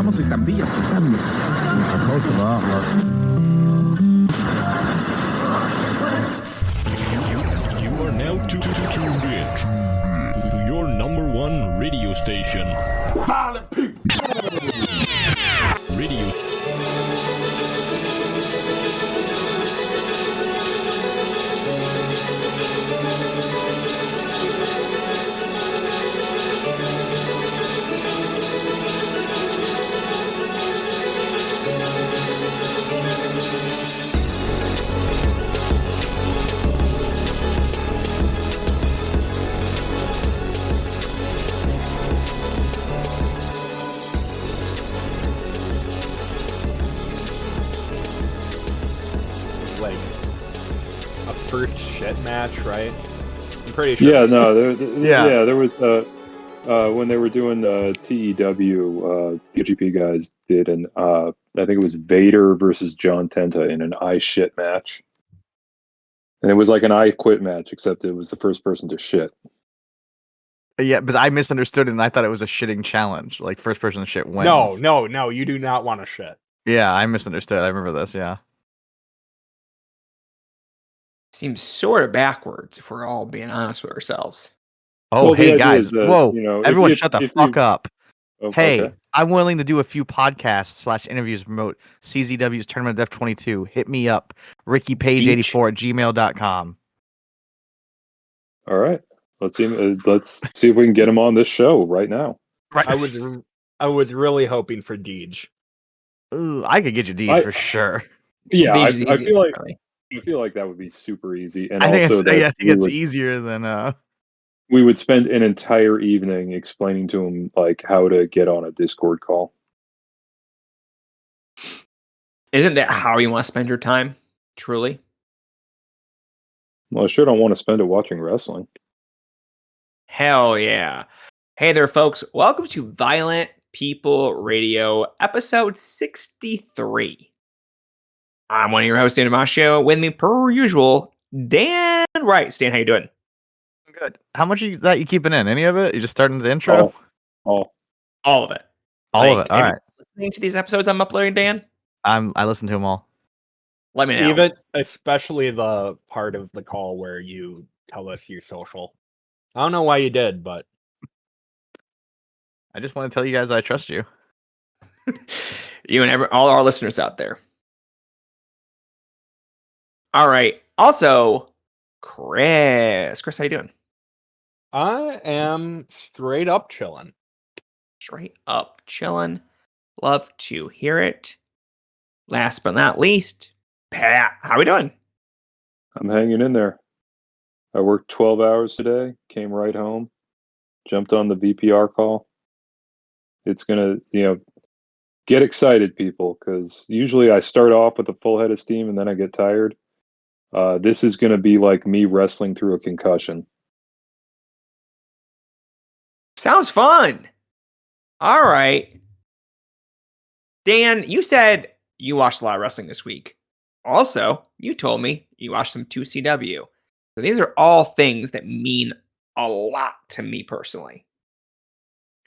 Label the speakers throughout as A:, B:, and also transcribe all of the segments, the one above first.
A: Usamos estampillas también.
B: Close enough.
C: You are now tuned in to your number one radio station.
A: Violent people.
C: Radio.
D: Like a first shit match, right? I'm pretty sure.
E: Yeah, no, there was when they were doing TEW, PGP guys did an I think it was Vader versus John Tenta in an I shit match, and it was like an I quit match, except it was the first person to shit.
B: Yeah, but I misunderstood it and I thought it was a shitting challenge. Like first person to shit wins.
D: No, you do not want to shit.
B: Yeah, I misunderstood. I remember this, yeah.
F: Seems sort of backwards if we're all being honest with ourselves.
B: Oh,
E: Well, the
B: hey
E: idea
B: guys.
E: is that,
B: Whoa,
E: you know,
B: everyone
E: if
B: shut the
E: you-
B: fuck up.
E: Oh,
B: Hey,
E: okay.
B: I'm willing to do a few podcasts / interviews to promote CZW's Tournament of Death 22. Hit me up. RickyPage84@gmail.com.
E: All right, let's see if we can get him on this show right now.
B: Right.
D: I was really hoping for Deej.
B: Ooh, I could get you D for sure.
E: Yeah, I
F: Deej is easy,
E: feel like
F: really.
E: that would be super easy, and
B: I think
E: also that
B: it's easier than
E: we would spend an entire evening explaining to him like how to get on a Discord call.
F: Isn't that how you want to spend your time? Truly.
E: Well, I sure don't want to spend it watching wrestling.
F: Hell yeah. Hey there, folks. Welcome to Violent People Radio, episode 63. I'm one of your hosts, Dan Damasio. With me, per usual, Dan Wright. Stan, how you doing?
B: good. How much you keeping in? Any of it? You just starting the intro?
E: Oh,
F: All of it.
B: All of it. All
F: have you
B: right.
F: listening to these episodes I'm uploading, Dan?
B: I listened to them all.
F: Let me know.
D: Even especially the part of the call where you tell us your social. I don't know why you did, but
B: I just want to tell you guys I trust you.
F: You and all our listeners out there. All right. Also, Chris, how you doing?
D: I am straight up chilling.
F: Straight up chilling. Love to hear it. Last but not least, Pat, how we doing?
E: I'm hanging in there. I worked 12 hours today, came right home, jumped on the VPR call. It's going to, get excited, people, because usually I start off with a full head of steam and then I get tired. This is going to be like me wrestling through a concussion.
F: Sounds fun. All right. Dan, you said you watched a lot of wrestling this week. Also, you told me you watched some 2CW. So these are all things that mean a lot to me personally.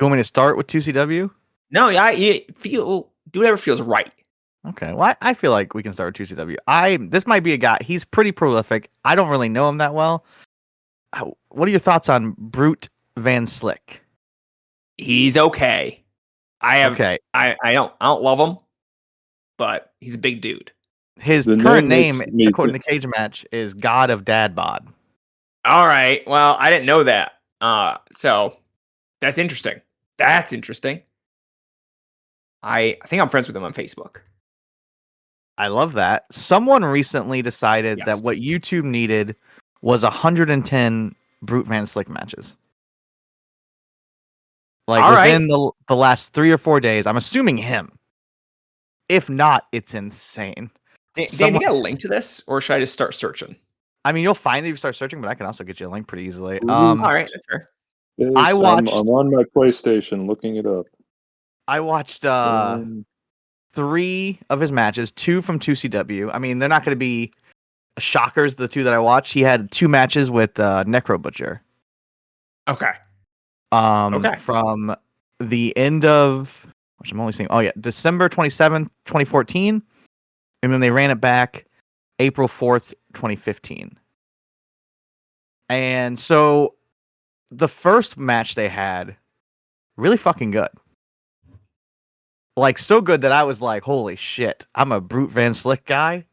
B: You want me to start with 2CW?
F: No, do whatever feels right.
B: Okay. Well, I feel like we can start with 2CW. This might be a guy. He's pretty prolific. I don't really know him that well. What are your thoughts on Brute Van Slick?
F: He's okay.
B: Okay.
F: I don't love him, but he's a big dude.
B: His
E: The
B: current
E: name
B: name,
E: makes me
B: according to Cage Match, is God of Dad Bod.
F: All right. Well, I didn't know that. So that's interesting. That's interesting. I think I'm friends with him on Facebook.
B: I love that. Someone recently decided
F: Yes.
B: that what YouTube needed was 110 Brute Van Slick matches. Like
F: All right.
B: within the last 3 or 4 days. I'm assuming him. If not, it's insane.
F: Dan, do you get a link to this, or should I just start searching?
B: I mean, you'll find it if you start searching, but I can also get you a link pretty easily.
E: Ooh.
F: All right, that's fair.
B: I watched-
E: I'm on my PlayStation looking it up.
B: I watched 3 of his matches, 2 from 2CW. I mean, they're not going to be shockers, the 2 that I watched. He had 2 matches with Necro Butcher.
F: Okay.
B: From the end of which I'm only seeing. Oh yeah, December 27th, 2014, and then they ran it back April 4th, 2015. And so the first match they had, really fucking good. Like so good that I was like, holy shit, I'm a Brute Van Slick guy.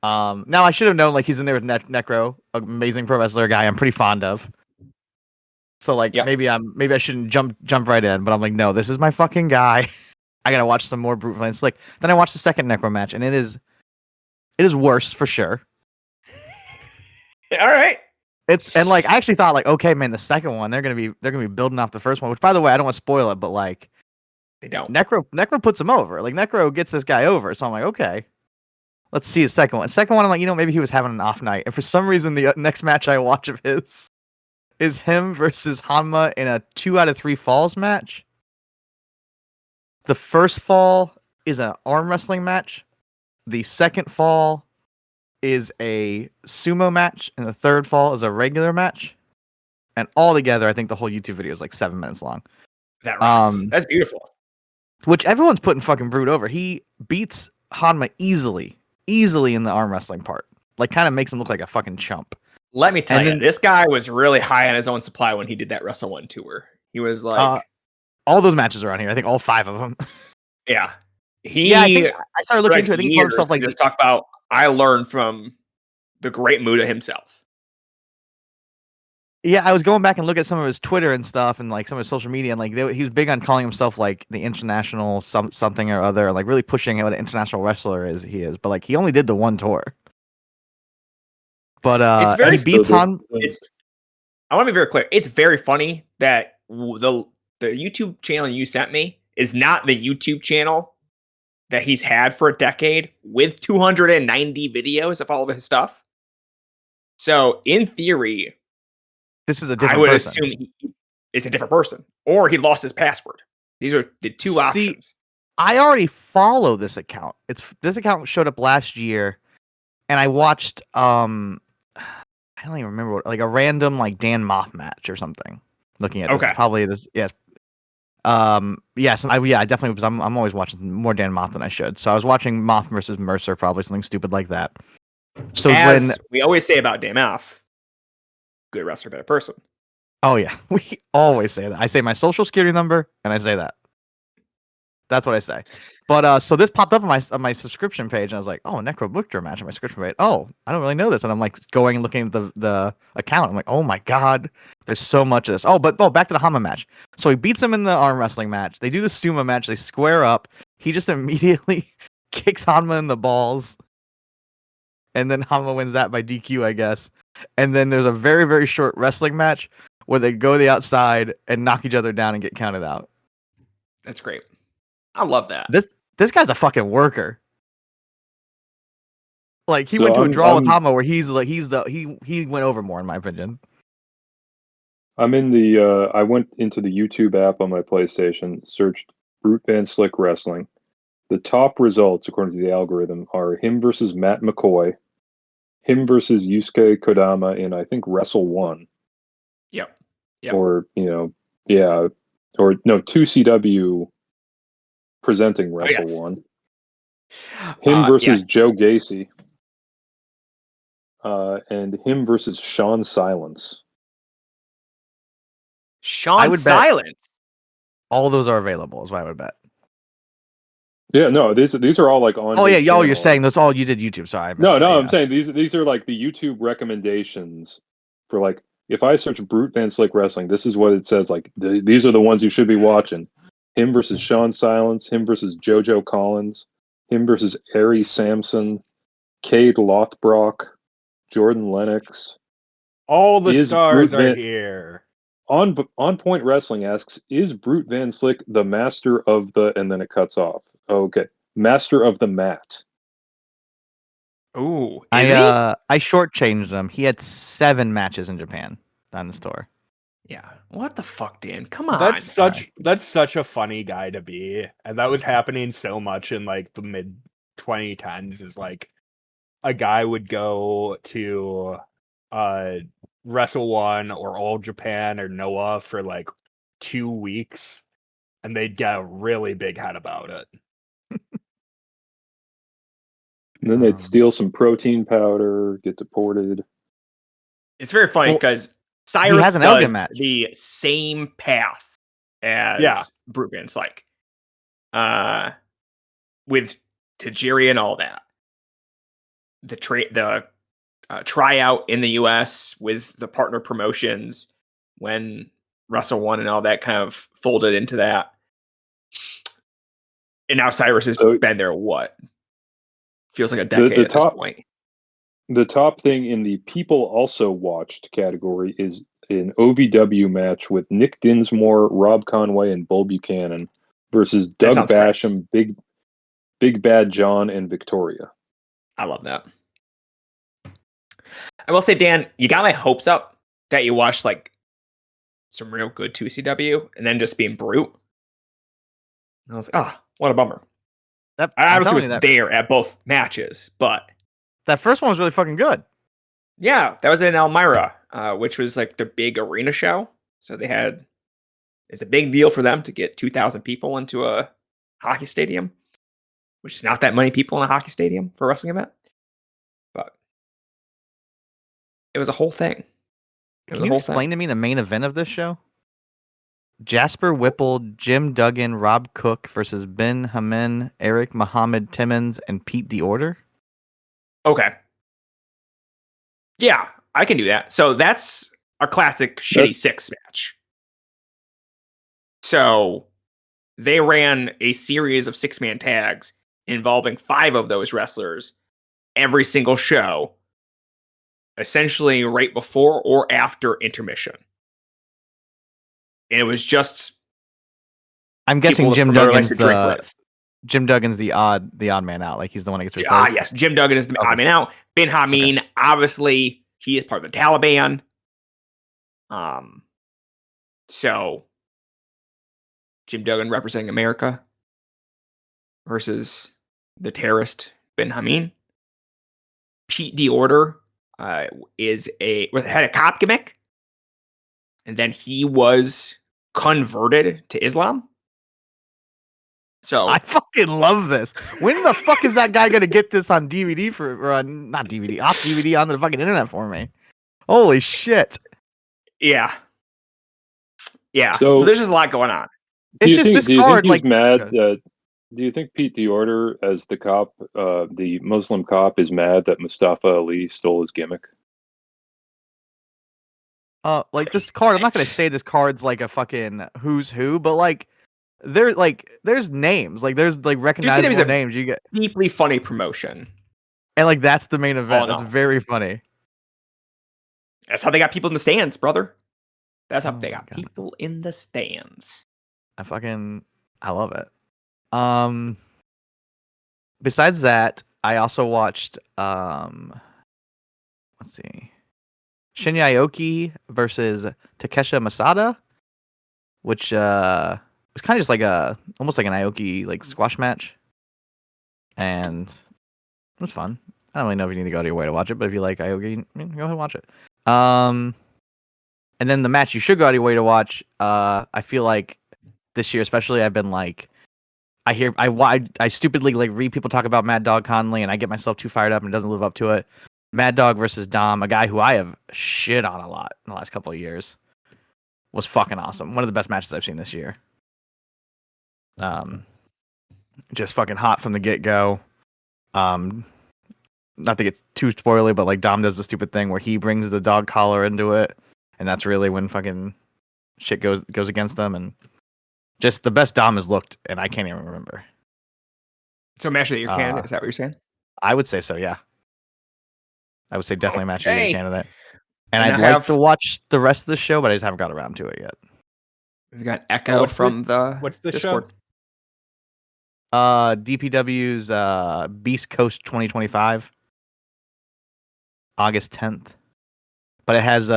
B: Now I should have known like he's in there with Necro, amazing pro wrestler guy I'm pretty fond of. So like maybe I shouldn't jump right in, but I'm like, no, this is my fucking guy. I gotta watch some more Brute Van Slick. Then I watched the second Necro match, and it is worse for sure.
F: All right.
B: And like I actually thought like, okay, man, the second one they're gonna be building off the first one. Which by the way, I don't want to spoil it, but like
F: they don't.
B: Necro puts him over. Like Necro gets this guy over. So I'm like, okay, let's see the second one. Second one, I'm like, maybe he was having an off night, and for some reason the next match I watch of his is him versus Hanma in a 2 out of 3 falls match. The first fall is an arm wrestling match. The second fall is a sumo match, and the third fall is a regular match. And all together, I think the whole YouTube video is like 7 minutes long.
F: That rocks. That's beautiful.
B: Which everyone's putting fucking Brute over. He beats Hanma easily in the arm wrestling part. Like, kind of makes him look like a fucking chump.
F: Let me tell you, this guy was really high on his own supply when he did that Wrestle 1 tour. He was like...
B: all those matches are on here. I think all 5 of them.
F: Yeah.
B: I started looking into it. I think he called himself like...
F: Just talk about, I learned from the great Muda himself.
B: Yeah, I was going back and look at some of his Twitter and stuff and like some of his social media, and like he was big on calling himself like the international something or other, like really pushing what an international wrestler he is. But like he only did the 1 tour. But
F: it's very,
B: he beats Han.
F: I want to be very clear. It's very funny that the YouTube channel you sent me is not the YouTube channel that he's had for a decade with 290 videos of all of his stuff. So in theory,
B: this is a different
F: I would
B: person.
F: assume it's a different person, or he lost his password. These are the two options.
B: I already follow this account. This account showed up last year, and I watched I don't even remember like a random like Dan Moth match or something. Looking at this, probably this, yes. Yes, I definitely was. I'm always watching more Dan Moth than I should. So I was watching Moth versus Mercer, probably something stupid like that. So
F: as
B: when
F: we always say about Dan Moth, good wrestler, better person.
B: Oh yeah, we always say that. I say my social security number, and I say that. That's what I say. But so this popped up on my subscription page, and I was like, "Oh, Necro booked her match on my subscription page." Oh, I don't really know this, and I'm like going and looking at the account. I'm like, "Oh my god, there's so much of this." But back to the Hanma match. So he beats him in the arm wrestling match. They do the sumo match. They square up. He just immediately kicks Hanma in the balls, and then Hanma wins that by DQ, I guess. And then there's a very, very short wrestling match where they go to the outside and knock each other down and get counted out.
F: That's great. I love that.
B: This guy's a fucking worker. Like he went to a draw with Hanma where he went over more in my opinion.
E: I'm in the I went into the YouTube app on my PlayStation, searched Brute Van Slick Wrestling. The top results according to the algorithm are him versus Matt McCoy, him versus Yusuke Kodama in I think Wrestle 1.
F: Yep.
E: Or 2CW presenting Wrestle 1. Him versus Joe Gacy. And him versus Sean Silence.
F: Sean Silence.
B: All those are available, is what I would bet.
E: Yeah, no, these are all like on.
B: Oh yeah, you're saying that's all you did YouTube. Sorry.
E: I'm saying these are like the YouTube recommendations for like if I search Brute Van Slick Wrestling, this is what it says. Like these are the ones you should be watching. Him versus Sean Silence, him versus JoJo Collins, him versus Ari Sampson, Cade Lothbrock, Jordan Lennox.
D: All the stars are here.
E: On Point Wrestling asks, is Brute Van Slick the master of the... And then it cuts off. Okay. Master of the mat.
F: Ooh.
B: I shortchanged him. He had 7 matches in Japan on the store.
F: Yeah. What the fuck, Dan? Come on.
D: That's such a funny guy to be. And that was happening so much in like the mid 2010s is like a guy would go to Wrestle 1 or All Japan or Noah for like 2 weeks and they'd get a really big head about it.
E: And then they'd steal some protein powder, get deported.
F: It's very funny
B: Well,
F: because Cyrus
B: has an
F: does
B: Elgin match.
F: the same path as
D: Yeah.
F: Brugans, like with Tajiri and all that. The tryout in the US with the partner promotions when Russell won and all that kind of folded into that. And now Cyrus has been there, what? Feels like a decade at this point.
E: The top thing in the people also watched category is an OVW match with Nick Dinsmore, Rob Conway, and Bull Buchanan versus Doug Basham, Big Bad John, and Victoria.
F: I love that. I will say, Dan, you got my hopes up that you watched like some real good 2CW and then just being brute. I was like, what a bummer. I obviously was there at both matches, but
B: that first one was really fucking good.
F: Yeah, that was in Elmira, which was like the big arena show. So it's a big deal for them to get 2,000 people into a hockey stadium, which is not that many people in a hockey stadium for a wrestling event. But it was a whole thing.
B: Can you explain to me the main event of this show? Jasper Whipple, Jim Duggan, Rob Cook versus Ben Hamin, Eric Muhammad Timmons, and Pete DeOrder?
F: Okay. Yeah, I can do that. So that's a classic shitty six match. So they ran a series of 6-man tags involving 5 of those wrestlers every single show, essentially right before or after intermission. And it was just,
B: I'm guessing Jim Duggan's the odd man out. Like he's the one that gets replaced.
F: Yes, Jim Duggan is the odd man out. Ben Hameen, obviously, he is part of the Taliban. So Jim Duggan representing America versus the terrorist Ben Hameen. Pete DeOrder had a cop gimmick, and then he was converted to Islam. So
B: I fucking love this. When the fuck is that guy gonna get this on DVD not DVD, off DVD on the fucking internet for me? Holy shit!
F: Yeah. So there's just a lot going on.
B: It's just this card. Like,
E: mad? Do you think Pete DeOrder, as the cop, the Muslim cop, is mad that Mustafa Ali stole his gimmick?
B: Like this card. I'm not gonna say this card's like a fucking who's who, but like. There's names, like there's like recognizable names. You get
F: deeply funny promotion,
B: and like that's the main event. That's very funny.
F: That's how they got people in the stands, brother. That's how they got people in the stands.
B: I love it. Besides that, I also watched let's see, Shinya Aoki versus Takesha Masada, which it was kind of just like almost like an Aoki like squash match, and it was fun. I don't really know if you need to go out of your way to watch it, but if you like Aoki, go ahead and watch it. And then the match you should go out of your way to watch. I feel like this year especially, I've been like, I stupidly like read people talk about Mad Dog Conley, and I get myself too fired up and it doesn't live up to it. Mad Dog versus Dom, a guy who I have shit on a lot in the last couple of years, was fucking awesome. One of the best matches I've seen this year. Just fucking hot from the get-go. Not to get too spoilery, but like Dom does the stupid thing where he brings the dog collar into it, and that's really when fucking shit goes against them, and just the best Dom has looked, and I can't even remember.
F: So match of the year candidate, is that what you're saying?
B: I would say so, yeah. I would say definitely match of the year candidate. And I'd like to watch the rest of the show, but I just haven't got around to it yet.
F: We've got Echo from
D: what's the
F: Discord.
D: show?
B: DPW's Beast Coast 2025, August 10th. But it has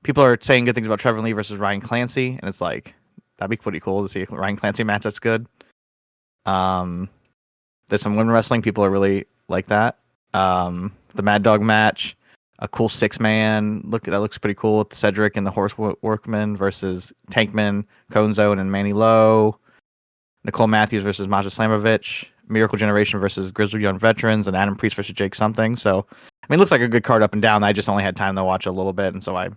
B: people are saying good things about Trevor Lee versus Ryan Clancy, and it's like that'd be pretty cool to see a Ryan Clancy match that's good. There's some women wrestling people are really like that. The Mad Dog match. a cool 6-man. That looks pretty cool with Cedric and the Horse Workman versus Tankman, Cone Zone, and Manny Lowe. Nicole Matthews versus Masha Slamovich. Miracle Generation versus Grizzled Young Veterans, and Adam Priest versus Jake something. So, I mean, it looks like a good card up and down. I just only had time to watch a little bit, and so I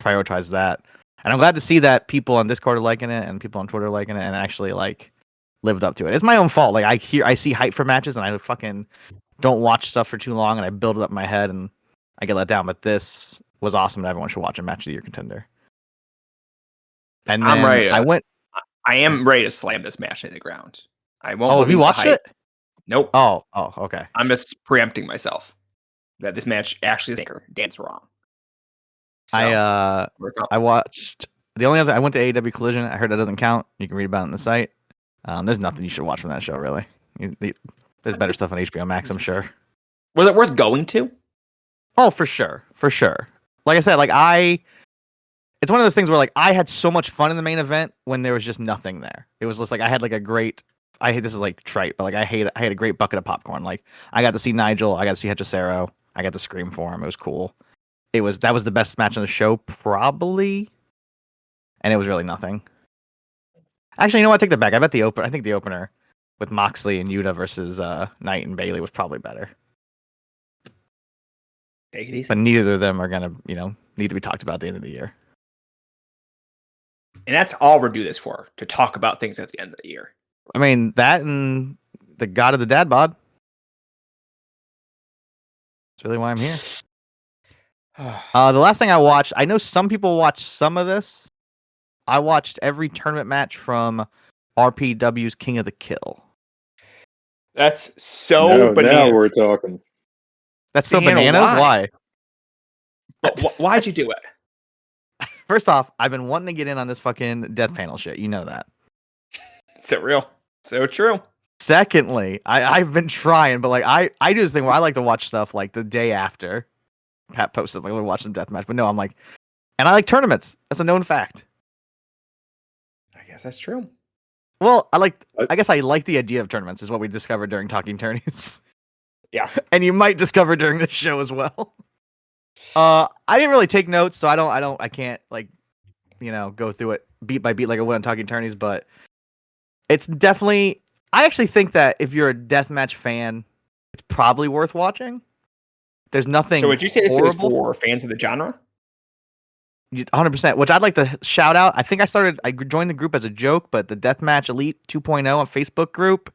B: prioritized that. And I'm glad to see that people on Discord are liking it and people on Twitter are liking it and actually like lived up to it. It's my own fault. Like I see hype for matches and I fucking don't watch stuff for too long and I build it up in my head and I get let down. But this was awesome and everyone should watch a match of the year contender. And then
F: I'm ready.
B: I
F: am ready to slam this match into the ground. I won't.
B: Oh, have you watched it?
F: Nope.
B: Oh, okay.
F: I'm just preempting myself that this match actually is anchor. Dan's wrong. So,
B: I watched the only other. I went to AEW Collision. I heard that doesn't count. You can read about it on the site. There's nothing you should watch from that show, really. There's better stuff on HBO Max, I'm sure.
F: Was it worth going to?
B: Oh, for sure. Like I said, it's one of those things where like I had so much fun in the main event when there was just nothing there. It was just like I had like a great. This is like trite, but like I had a great bucket of popcorn. Like I got to see Nigel, I got to see Hechicero, I got to scream for him. It was cool. That was the best match on the show, probably. And it was really nothing. Actually, you know what? I take that back. I think the opener with Moxley and Yuta versus Knight and Bailey was probably better.
F: Take it easy.
B: But neither of them are gonna, need to be talked about at the end of the year.
F: And that's all we're doing this for, to talk about things at the end of the year.
B: I mean, that and the God of the Dad Bod. That's really why I'm here. The last thing I watched, I know some people watch some of this. I watched every tournament match from RPW's King of the Kill.
F: That's so bananas.
E: Now we're talking.
B: That's so bananas? Why?
F: Why'd you do it?
B: First off, I've been wanting to get in on this fucking death panel shit. You know that.
F: Is it real? So true.
B: Secondly, I've been trying, but like I do this thing where I like to watch stuff like the day after Pat posted, like, we'll watch some deathmatch. But no, I'm like, and I like tournaments. That's a known fact.
F: I guess that's true.
B: Well, I guess I like the idea of tournaments, is what we discovered during Talking Tourneys.
F: Yeah.
B: And you might discover during this show as well. I didn't really take notes, so I can't like, go through it beat by beat like I would on Talking Tourneys, but it's definitely, I actually think that if you're a deathmatch fan, it's probably worth watching. There's nothing.
F: So would you say this
B: horrible.
F: is for fans of the genre?
B: 100%, which I'd like to shout out. I think I joined the group as a joke, but the Deathmatch Elite 2.0 on Facebook group,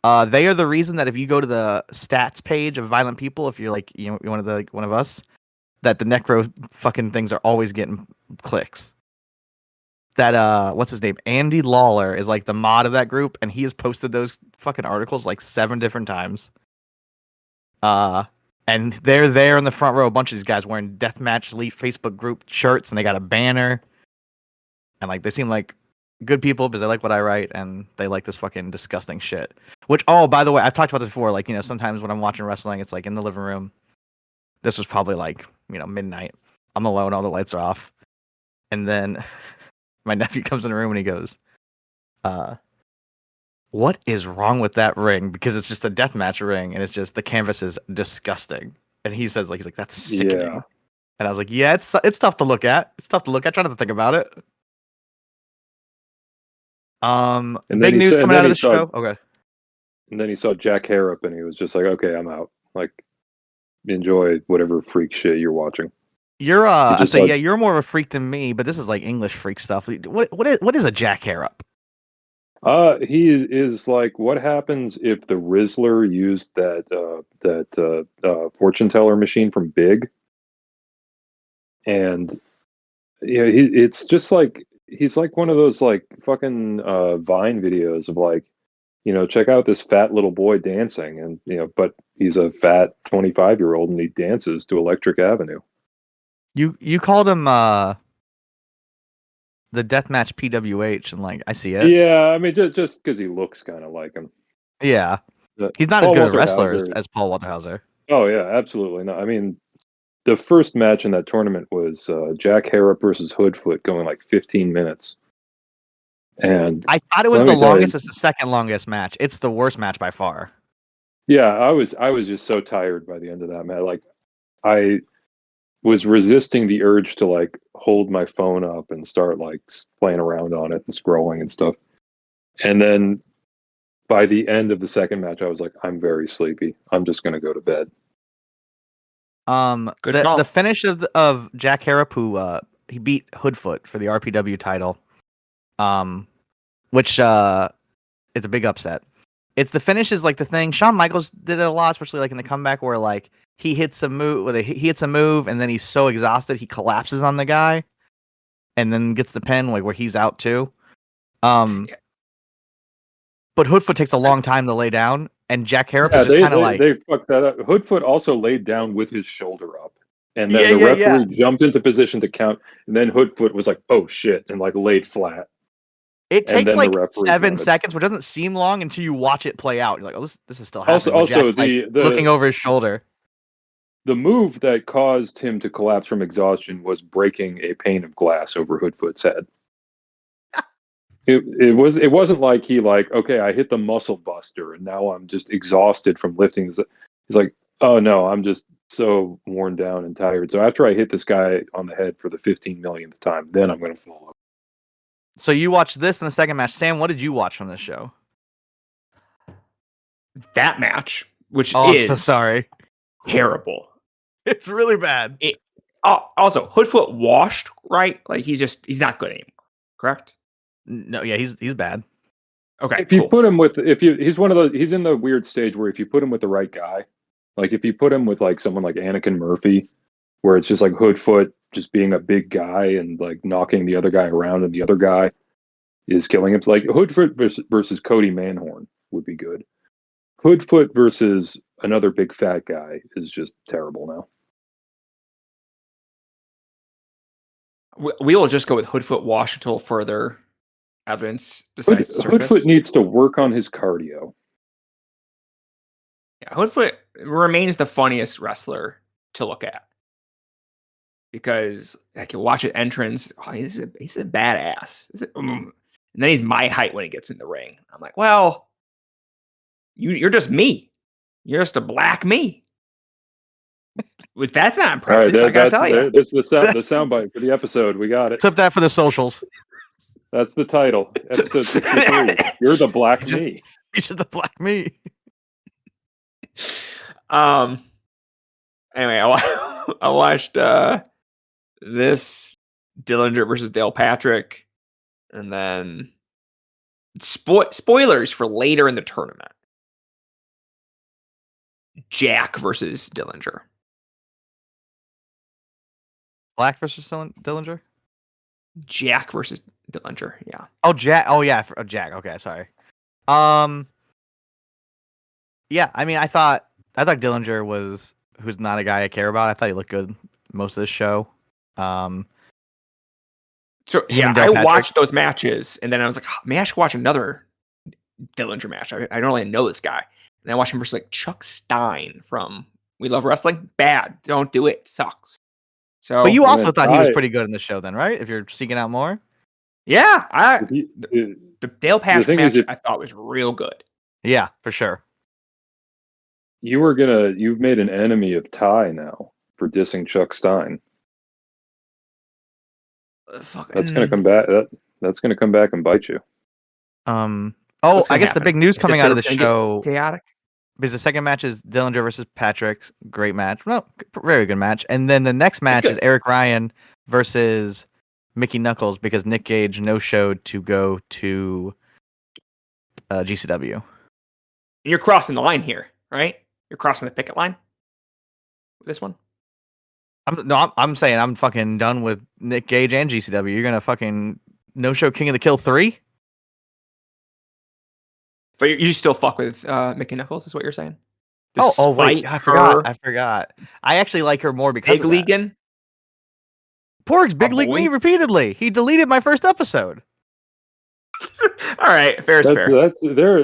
B: they are the reason that if you go to the stats page of Violent People, if you're like, one of us, that the Necro fucking things are always getting clicks. That what's his name? Andy Lawler is like the mod of that group, and he has posted those fucking articles like 7 different times. And they're there in the front row, a bunch of these guys wearing Deathmatch Elite Facebook group shirts, and they got a banner. And like they seem like good people because they like what I write, and they like this fucking disgusting shit. Which, oh, by the way, I've talked about this before. Like, sometimes when I'm watching wrestling, it's like in the living room. This was probably like, midnight. I'm alone, all the lights are off. And then my nephew comes in the room and he goes, what is wrong with that ring? Because it's just a deathmatch ring, and it's just the canvas is disgusting. And he says, like, he's like, that's sickening.
E: Yeah.
B: And I was like, yeah, it's tough to look at. It's tough to look at. Try not to think about it.
E: And
B: big news coming out of the show. Okay.
E: And then he saw Jack Harrop, and he was just like, okay, I'm out. Like, enjoy whatever freak shit you're watching.
B: You're you're more of a freak than me, but this is like English freak stuff. What is a Jack Harrop?
E: He is like, what happens if the Rizzler used that fortune teller machine from Big? And it's just like, he's like one of those like fucking Vine videos of like, check out this fat little boy dancing, and but he's a fat 25-year-old and he dances to Electric Avenue.
B: You called him the deathmatch PWH, and like I see it.
E: Yeah, I mean just because he looks kind of like him.
B: Yeah, he's not as good a wrestler as Paul Walter Hauser.
E: Oh yeah, absolutely not. I mean, the first match in that tournament was Jack Harrop versus Hoodfoot, going like 15 minutes. And
B: I thought it was the longest. It's the second longest match. It's the worst match by far.
E: Yeah, I was just so tired by the end of that match. Like, was resisting the urge to like hold my phone up and start like playing around on it and scrolling and stuff. And then by the end of the second match, I was like, I'm very sleepy. I'm just going to go to bed.
F: Good call.
B: The finish of Jack Harrop, who he beat Hoodfoot for the RPW title, which it's a big upset. It's the finish is like the thing. Shawn Michaels did it a lot, especially like in the comeback where like he hits a move, he hits a move, and then he's so exhausted he collapses on the guy, and then gets the pin like where he's out too.
F: Yeah.
B: But Hoodfoot takes a long time to lay down, and Jack Harrop
E: Yeah,
B: is just kind of like
E: they fucked that up. Hoodfoot also laid down with his shoulder up, and then
B: Yeah,
E: the
B: yeah,
E: referee
B: yeah.
E: jumped into position to count, and then Hoodfoot was like, "Oh shit," and like laid flat.
B: It
E: And
B: takes
E: then
B: like
E: the referee
B: 7
E: counted.
B: seconds, which doesn't seem long until you watch it play out. You're like, oh, this is still happening.
E: Also,
B: when
E: also
B: Jack's, like,
E: the
B: looking over his shoulder.
E: the move that caused him to collapse from exhaustion was breaking a pane of glass over Hoodfoot's head. It wasn't like he like, okay, I hit the muscle buster and now I'm just exhausted from lifting. He's like, oh no, I'm just so worn down and tired. So after I hit this guy on the head for the 15 millionth time, then I'm going to fall over.
B: So you watched this in the second match. Sam, what did you watch from this show?
F: That match, which
B: Oh, I'm
F: is
B: so sorry.
F: terrible.
B: It's really bad.
F: Also, Hoodfoot washed, right? Like he's not good anymore. Correct?
B: No, yeah, he's bad.
F: Okay.
E: If you
F: cool.
E: put him with, he's one of those, he's in the weird stage where if you put him with the right guy, like if you put him with like someone like Anakin Murphy, where it's just like Hoodfoot just being a big guy and like knocking the other guy around and the other guy is killing him. It's like Hoodfoot versus Cody Manhorn would be good. Hoodfoot versus another big fat guy is just terrible now.
F: We will just go with Hoodfoot wash until further evidence decides to surface.
E: Hoodfoot needs to work on his cardio.
F: Yeah, Hoodfoot remains the funniest wrestler to look at because I can watch it entrance. Oh, he's a badass. And then he's my height when he gets in the ring. I'm like, well, you're just me. You're just a black me. That's not impressive.
E: All right,
F: I gotta tell you.
E: This is the soundbite for the episode. We got it.
B: Clip that for the socials.
E: That's the title. Episode 63. You're the black me.
B: He's just the black me.
F: Anyway, I watched this Dillinger versus Dale Patrick, and then spoilers for later in the tournament. Jack versus Dillinger.
B: Black versus Dillinger?
F: Jack versus Dillinger, yeah.
B: Oh, Jack. Oh, yeah. Jack. Okay, sorry. Yeah, I mean, I thought Dillinger who's not a guy I care about. I thought he looked good most of the show.
F: So yeah, I watched those matches, and then I was like, oh, maybe I should watch another Dillinger match. I don't really know this guy. And I watched him versus like Chuck Stein from We Love Wrestling. Bad. Don't do it. Sucks. So,
B: but you also thought he was pretty good in the show then, right? If you're seeking out more?
F: Yeah. The Dale Patrick match I thought was real good.
B: Yeah, for sure.
E: You've made an enemy of Ty now for dissing Chuck Stein. That's gonna come back. That's gonna come back and bite you.
B: I guess the big news coming out of the show,
F: chaotic,
B: because the second match is Dillinger versus Patrick. Great match. Well, very good match. And then the next match is Eric Ryan versus Mickey Knuckles because Nick Gage no-showed to go to GCW.
F: And you're crossing the line here, right? You're crossing the picket line with this one.
B: I'm saying I'm fucking done with Nick Gage and GCW. You're gonna fucking no-show King of the Kill 3?
F: But you still fuck with Mickey Knuckles, is what you're saying?
B: Oh wait, I forgot. I actually like her more because
F: Big Leaguein'.
B: Porg's Big League me repeatedly. He deleted my first episode.
F: All right, fair is fair.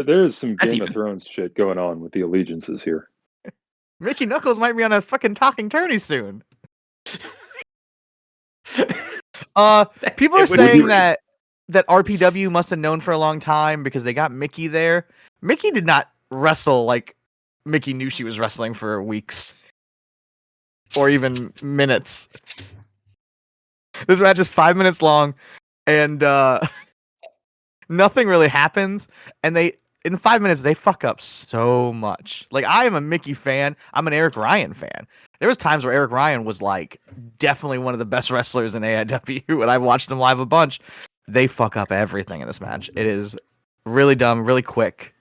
E: There's some Game of Thrones shit going on with the allegiances here.
B: Mickey Knuckles might be on a fucking talking tourney soon. People are saying that RPW must have known for a long time because they got Mickey there. Mickey did not wrestle like Mickey knew she was wrestling for weeks. or even minutes. This match is 5 minutes long, and nothing really happens. And in 5 minutes, they fuck up so much. Like, I am a Mickey fan. I'm an Eric Ryan fan. There was times where Eric Ryan was like definitely one of the best wrestlers in AIW, and I've watched him live a bunch. They fuck up everything in this match. It is really dumb, really quick.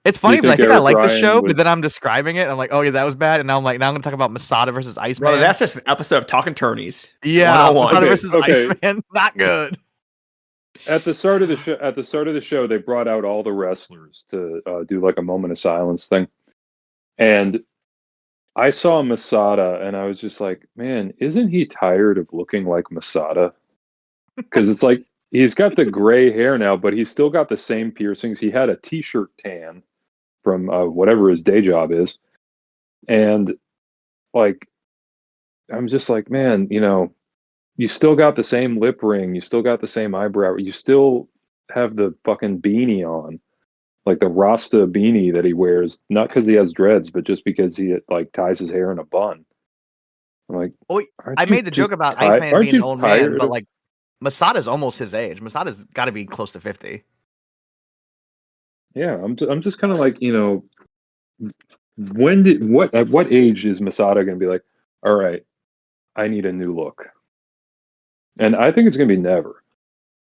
B: It's funny because I think I like the show, but then I'm describing it. And I'm like, oh yeah, that was bad. And now I'm going to talk about Masada versus Iceman.
F: Brother, that's just an episode of Talking Turnies.
B: Yeah, Masada versus
E: Okay.
B: Iceman, not good.
E: At the start of the show, they brought out all the wrestlers to do like a moment of silence thing, and I saw Masada, and I was just like, man, isn't he tired of looking like Masada? Because it's like he's got the gray hair now, but he's still got the same piercings. He had a t-shirt tan from whatever his day job is, and like I'm just like, man, you still got the same lip ring, you still got the same eyebrow, you still have the fucking beanie on, like the Rasta beanie that he wears, not because he has dreads, but just because he like ties his hair in a bun. I'm like,
B: I made the joke about Iceman being an old man, but like Masada's almost his age. Masada's got to be close to 50.
E: Yeah, I'm just kind of like, at what age is Masada going to be like, all right, I need a new look? And I think it's going to be never.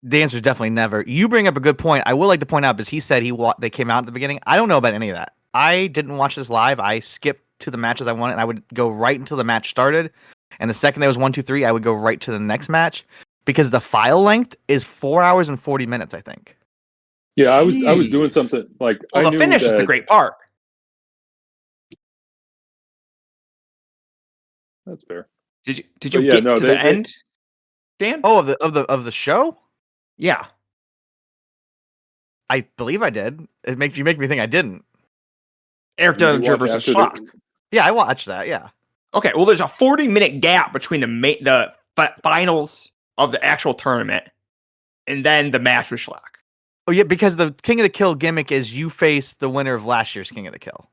B: The answer is definitely never. You bring up a good point. I would like to point out because he said they came out at the beginning. I don't know about any of that. I didn't watch this live. I skipped to the matches I wanted, and I would go right until the match started. And the second there was 1, 2, 3, I would go right to the next match because the file length is 4 hours and 40 minutes, I think.
E: Yeah, I was doing something like
F: the finish is the great part.
E: That's fair.
F: Did you get to the end, Dan?
B: Oh, of the show?
F: Yeah,
B: I believe I did. You make me think I didn't.
F: Eric Dillinger versus Schlock.
B: Yeah, I watched that. Yeah.
F: Okay, well, there's a 40-minute gap between the finals of the actual tournament and then the match with Schlock.
B: Oh yeah, because the King of the Kill gimmick is you face the winner of last year's King of the Kill.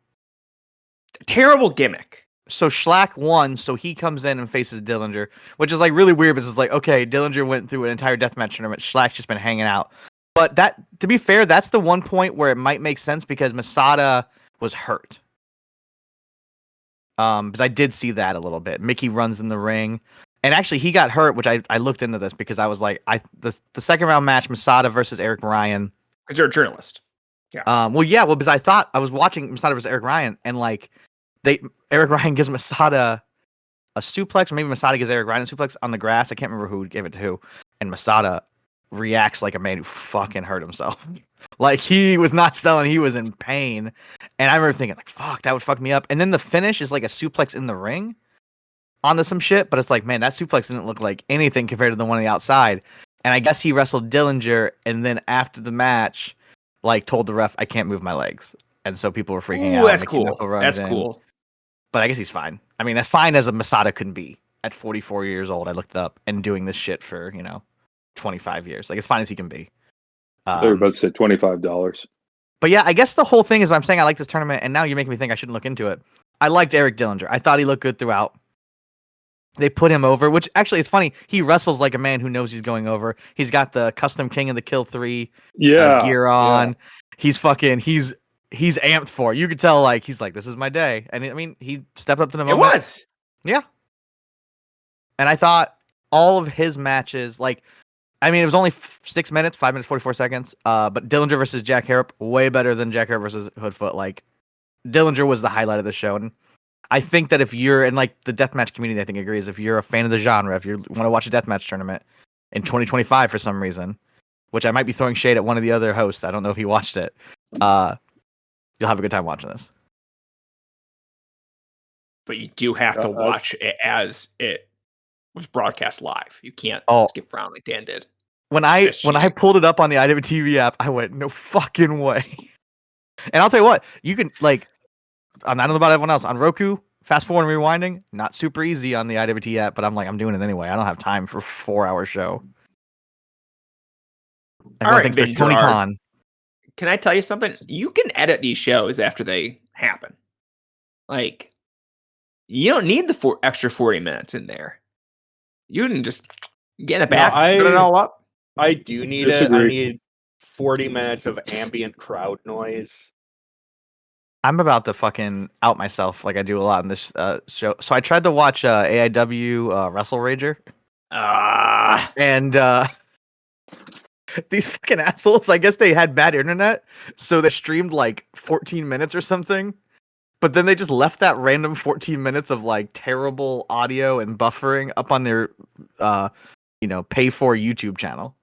F: Terrible gimmick.
B: So Schlock won, so he comes in and faces Dillinger, which is like really weird because it's like, okay, Dillinger went through an entire deathmatch tournament. Schlock's just been hanging out. But that, to be fair, that's the one point where it might make sense because Masada was hurt. Because I did see that a little bit. Mickey runs in the ring. And actually, he got hurt, which I looked into this because I was like, the second round match, Masada versus Eric Ryan.
F: Because you're a journalist.
B: Yeah. Because I thought I was watching Masada versus Eric Ryan, and like, Eric Ryan gives Masada a suplex, or maybe Masada gives Eric Ryan a suplex on the grass. I can't remember who gave it to who. And Masada reacts like a man who fucking hurt himself. Like, he was not selling, he was in pain. And I remember thinking, like, fuck, that would fuck me up. And then the finish is like a suplex in the ring onto some shit, but it's like, man, that suplex didn't look like anything compared to the one on the outside. And I guess he wrestled Dillinger, and then after the match, like, told the ref, I can't move my legs. And so people were freaking out.
F: That's cool. That's cool.
B: But I guess he's fine. I mean, as fine as a Masada can be at 44 years old. I looked up, and doing this shit for, 25 years. Like, as fine as he can be.
E: They were about to say $25.
B: But yeah, I guess the whole thing is I'm saying I like this tournament, and now you're making me think I shouldn't look into it. I liked Eric Dillinger. I thought he looked good throughout. They put him over, which actually it's funny. He wrestles like a man who knows he's going over. He's got the custom King of the Kill 3 gear on. Yeah. He's amped for it. You could tell, like, he's like, this is my day. And I mean, he stepped up to the moment.
F: It was.
B: Yeah. And I thought all of his matches, like, I mean, it was only 6 minutes, 5 minutes, 44 seconds. But Dillinger versus Jack Harrop, way better than Jack Harrop versus Hoodfoot. Like, Dillinger was the highlight of the show. And I think that if you're in, like, the deathmatch community, I think agrees. If you're a fan of the genre, if you want to watch a deathmatch tournament in 2025 for some reason, which I might be throwing shade at one of the other hosts. I don't know if he watched it. You'll have a good time watching this.
F: But you do have to watch it as it was broadcast live. You can't skip around like Dan did.
B: When I pulled it up on the IWTV app, I went, no fucking way. And I'll tell you what, you can, like, I don't know about everyone else, on Roku, fast forward and rewinding, not super easy on the IWT app, but I'm like, I'm doing it anyway. I don't have time for a 4-hour show.
F: All right, Tony Khan. Can I tell you something? You can edit these shows after they happen. Like, you don't need the extra 40 minutes in there. You can just get in the
D: No,
F: back, put it all up.
D: I do need it. I
E: Disagree.
D: need 40 minutes of ambient crowd noise.
B: I'm about to fucking out myself like I do a lot in this show. So I tried to watch AIW Wrestle Rager,
F: Ah,
B: and these fucking assholes, I guess they had bad internet, so they streamed like 14 minutes or something. But then they just left that random 14 minutes of like terrible audio and buffering up on their pay for YouTube channel.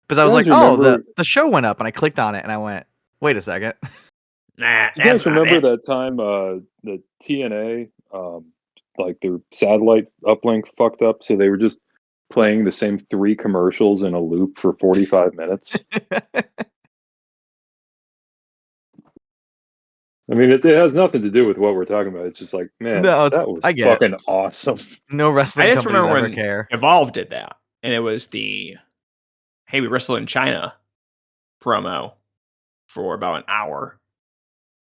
B: Because I was
E: You
B: like,
E: guys
B: oh,
E: remember-
B: the show went up, and I clicked on it, and I went, wait a second.
F: nah,
E: You
F: that's
E: guys
F: not
E: remember
F: it.
E: that time the TNA, like their satellite uplink fucked up, so they were just playing the same 3 commercials in a loop for 45 minutes? I mean, it has nothing to do with what we're talking about. It's just like, man,
B: No,
E: that was
B: I get it.
E: fucking awesome.
B: No wrestling
F: I just
B: companies
F: remember
B: ever
F: when
B: care.
F: Evolve did that, and it was the "Hey, we wrestle in China" promo for about an hour.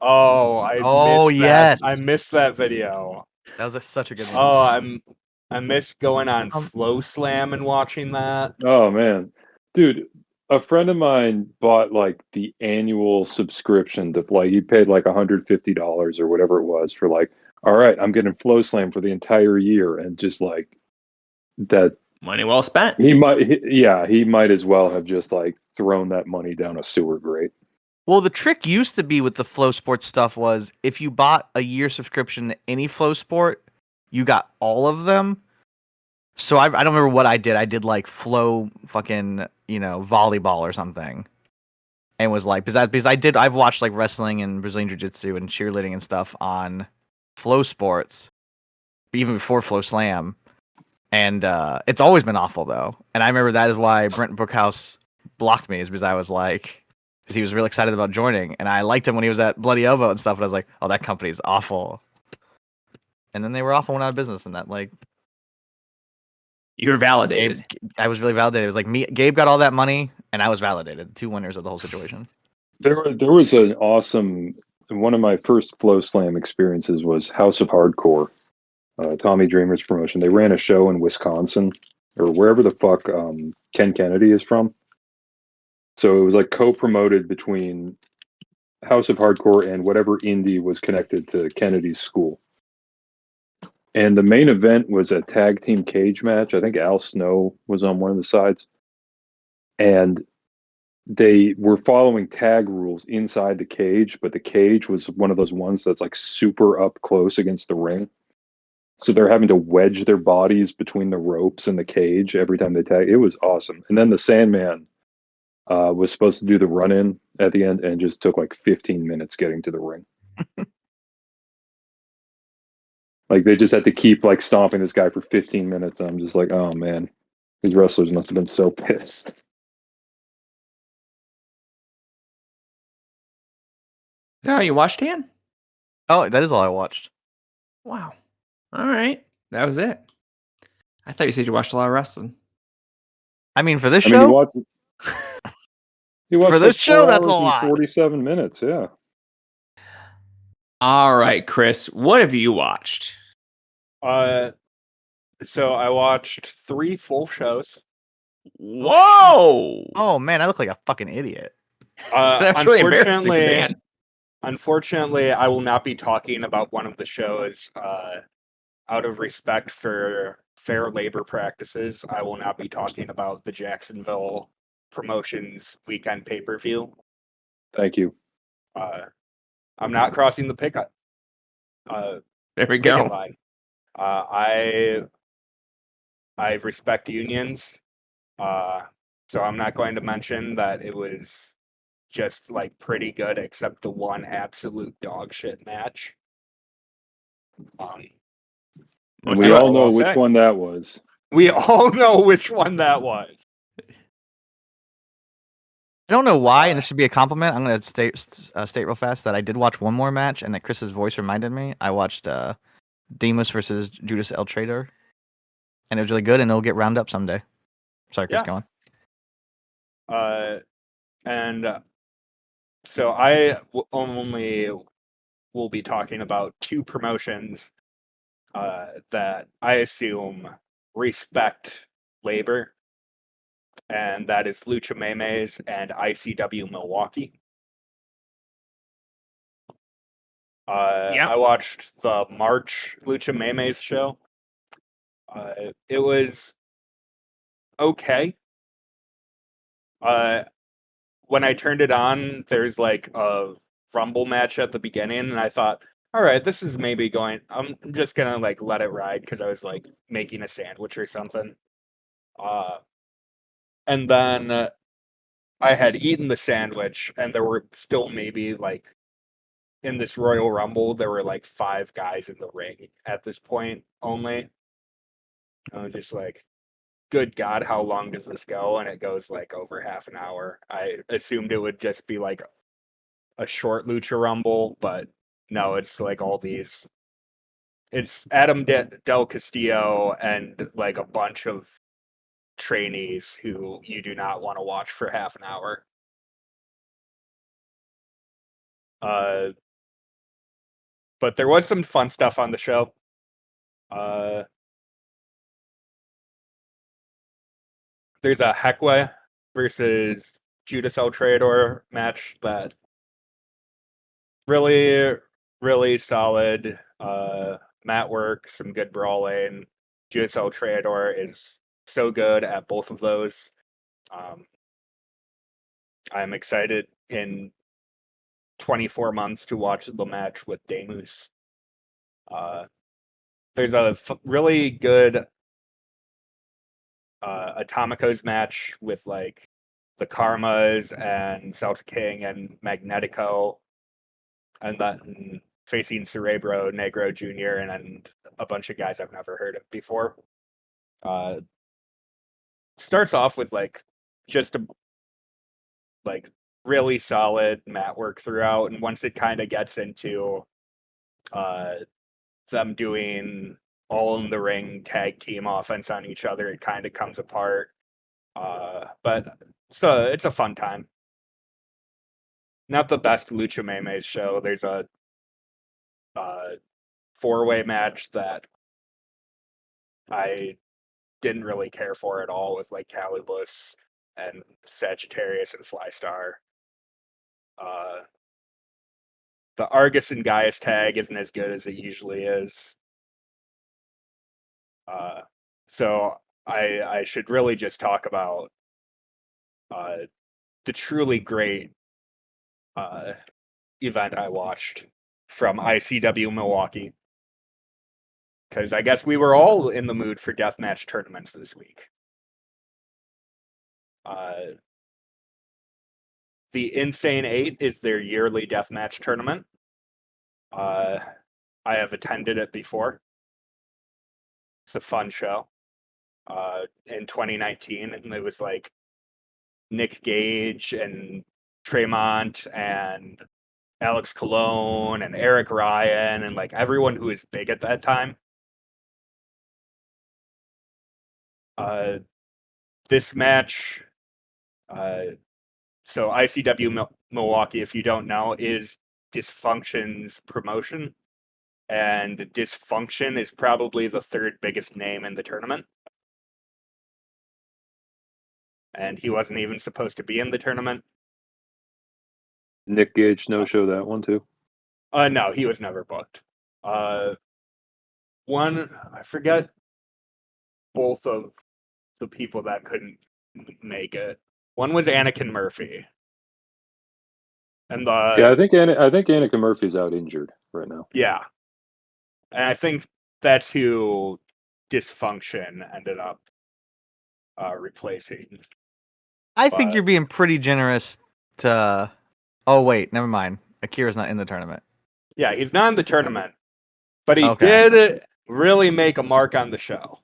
D: Oh, I
B: Oh,
D: missed
B: yes.
D: that. I missed that video.
B: That was such a good one.
D: Oh, I missed going on
B: Um,
D: Flow Slam and watching that.
E: Oh man, dude, a friend of mine bought like the annual subscription to like he paid like $150 or whatever it was for like, all right, I'm getting Flow Slam for the entire year, and just like that,
F: Money well spent.
E: he might as well have just like thrown that money down a sewer grate.
B: Well, the trick used to be with the Flow Sports stuff was if you bought a year subscription to any Flow Sport, you got all of them. So I don't remember what I did. I did like Flow fucking, volleyball or something. And was like, because I've watched like wrestling and Brazilian Jiu-Jitsu and cheerleading and stuff on Flow Sports, even before Flow Slam. And it's always been awful though. And I remember that is why Brent Brookhouse blocked me, is because I was like, because he was really excited about joining, and I liked him when he was at Bloody Elbow and stuff. And I was like, oh, that company's awful. And then they were awful, went out of business, and that like
F: You were validated.
B: I was really validated. It was like Gabe got all that money, and I was validated. The 2 winners of the whole situation.
E: There was an awesome, one of my first Flow Slam experiences was House of Hardcore, Tommy Dreamer's promotion. They ran a show in Wisconsin or wherever the fuck Ken Kennedy is from. So it was like co-promoted between House of Hardcore and whatever indie was connected to Kennedy's school. And the main event was a tag team cage match. I think Al Snow was on one of the sides. And they were following tag rules inside the cage, but the cage was one of those ones that's like super up close against the ring. So they're having to wedge their bodies between the ropes and the cage every time they tag. It was awesome. And then the Sandman was supposed to do the run-in at the end and just took like 15 minutes getting to the ring. Like they just had to keep like stomping this guy for 15 minutes. And I'm just like, oh man, these wrestlers must have been so pissed.
F: Is that how you watched Dan?
B: Oh, that is all I watched.
F: Wow. All right. That was it. I thought you said you watched a lot of wrestling.
B: I mean, for this
E: I mean,
B: show,
E: you watched
B: For this
E: like 4
B: show, that's a
E: hours and
B: lot.
E: 47 minutes, yeah.
F: All right, Chris, what have you watched?
D: So I watched 3 full shows.
F: Whoa!
B: oh man, I look like a fucking idiot.
F: That's really embarrassing for Dan.
D: Unfortunately, I will not be talking about one of the shows. Out of respect for fair labor practices, I will not be talking about the Jacksonville Promotions weekend pay-per-view.
E: Thank you.
D: I'm not crossing the picket.
F: There we
D: Picket
F: go.
D: line. I respect unions, so I'm not going to mention that it was just like pretty good, except the one absolute dog shit match.
E: And we all know which one that was.
D: We all know which one that was.
B: I don't know why, and this should be a compliment. I'm gonna state real fast that I did watch one more match, and that Chris's voice reminded me. I watched Demus versus Judas El Trader, and it was really good, and it'll get round up someday. Sorry, Chris, go on.
D: And so I only we'll be talking about two promotions that I assume respect labor, and that is Lucha Memes and ICW Milwaukee.
F: Yep.
D: I watched the March Lucha Memes show. It was okay. When I turned it on, there's like a Rumble match at the beginning, and I thought, all right, this is maybe going. I'm just gonna like let it ride because I was like making a sandwich or something. And then I had eaten the sandwich, and there were still maybe like in this Royal Rumble, there were like 5 guys in the ring at this point only. I was just like, good God, how long does this go? And it goes like over half an hour. I assumed it would just be like a short Lucha Rumble, but no, it's like all these. It's Adam Del Castillo and like a bunch of trainees who you do not want to watch for half an hour. But there was some fun stuff on the show. There's a Hekwe versus Judas El Traidor match that really, really solid mat work, some good brawling. Judas El Traidor is so good at both of those. I'm excited in 24 months to watch the match with Demus. There's a really good Atomicos match with like the Karmas and Celtic King and Magnetico, and then facing Cerebro, Negro Jr., and a bunch of guys I've never heard of before. Starts off with like just a like really solid mat work throughout, and once it kind of gets into them doing all in the ring tag team offense on each other, it kind of comes apart. But so it's a fun time. Not the best Lucha Memes show. There's a 4-way match that I didn't really care for at all with like Calibus and Sagittarius and Flystar. The Argus and Gaius tag isn't as good as it usually is. So I should really just talk about the truly great event I watched from ICW Milwaukee. Because I guess we were all in the mood for deathmatch tournaments this week. The Insane 8 is their yearly deathmatch tournament. I have attended it before. It's a fun show. In 2019, and it was like Nick Gage and Tremont and Alex Colon and Eric Ryan and like everyone who was big at that time. This match, so ICW Milwaukee, if you don't know, is Dysfunction's promotion, and Dysfunction is probably the 3rd biggest name in the tournament. And he wasn't even supposed to be in the tournament.
E: Nick Gage no-show that one too.
D: No, he was never booked. One, I forget both of the people that couldn't make it. One was Anakin Murphy. And
E: Yeah, I think Anakin Murphy's out injured right now.
D: Yeah. And I think that's who Dysfunction ended up replacing.
B: I think you're being pretty generous to. Oh wait, never mind. Akira's not in the tournament.
D: Yeah, he's not in the tournament, but he
B: Okay.
D: did really make a mark on the show.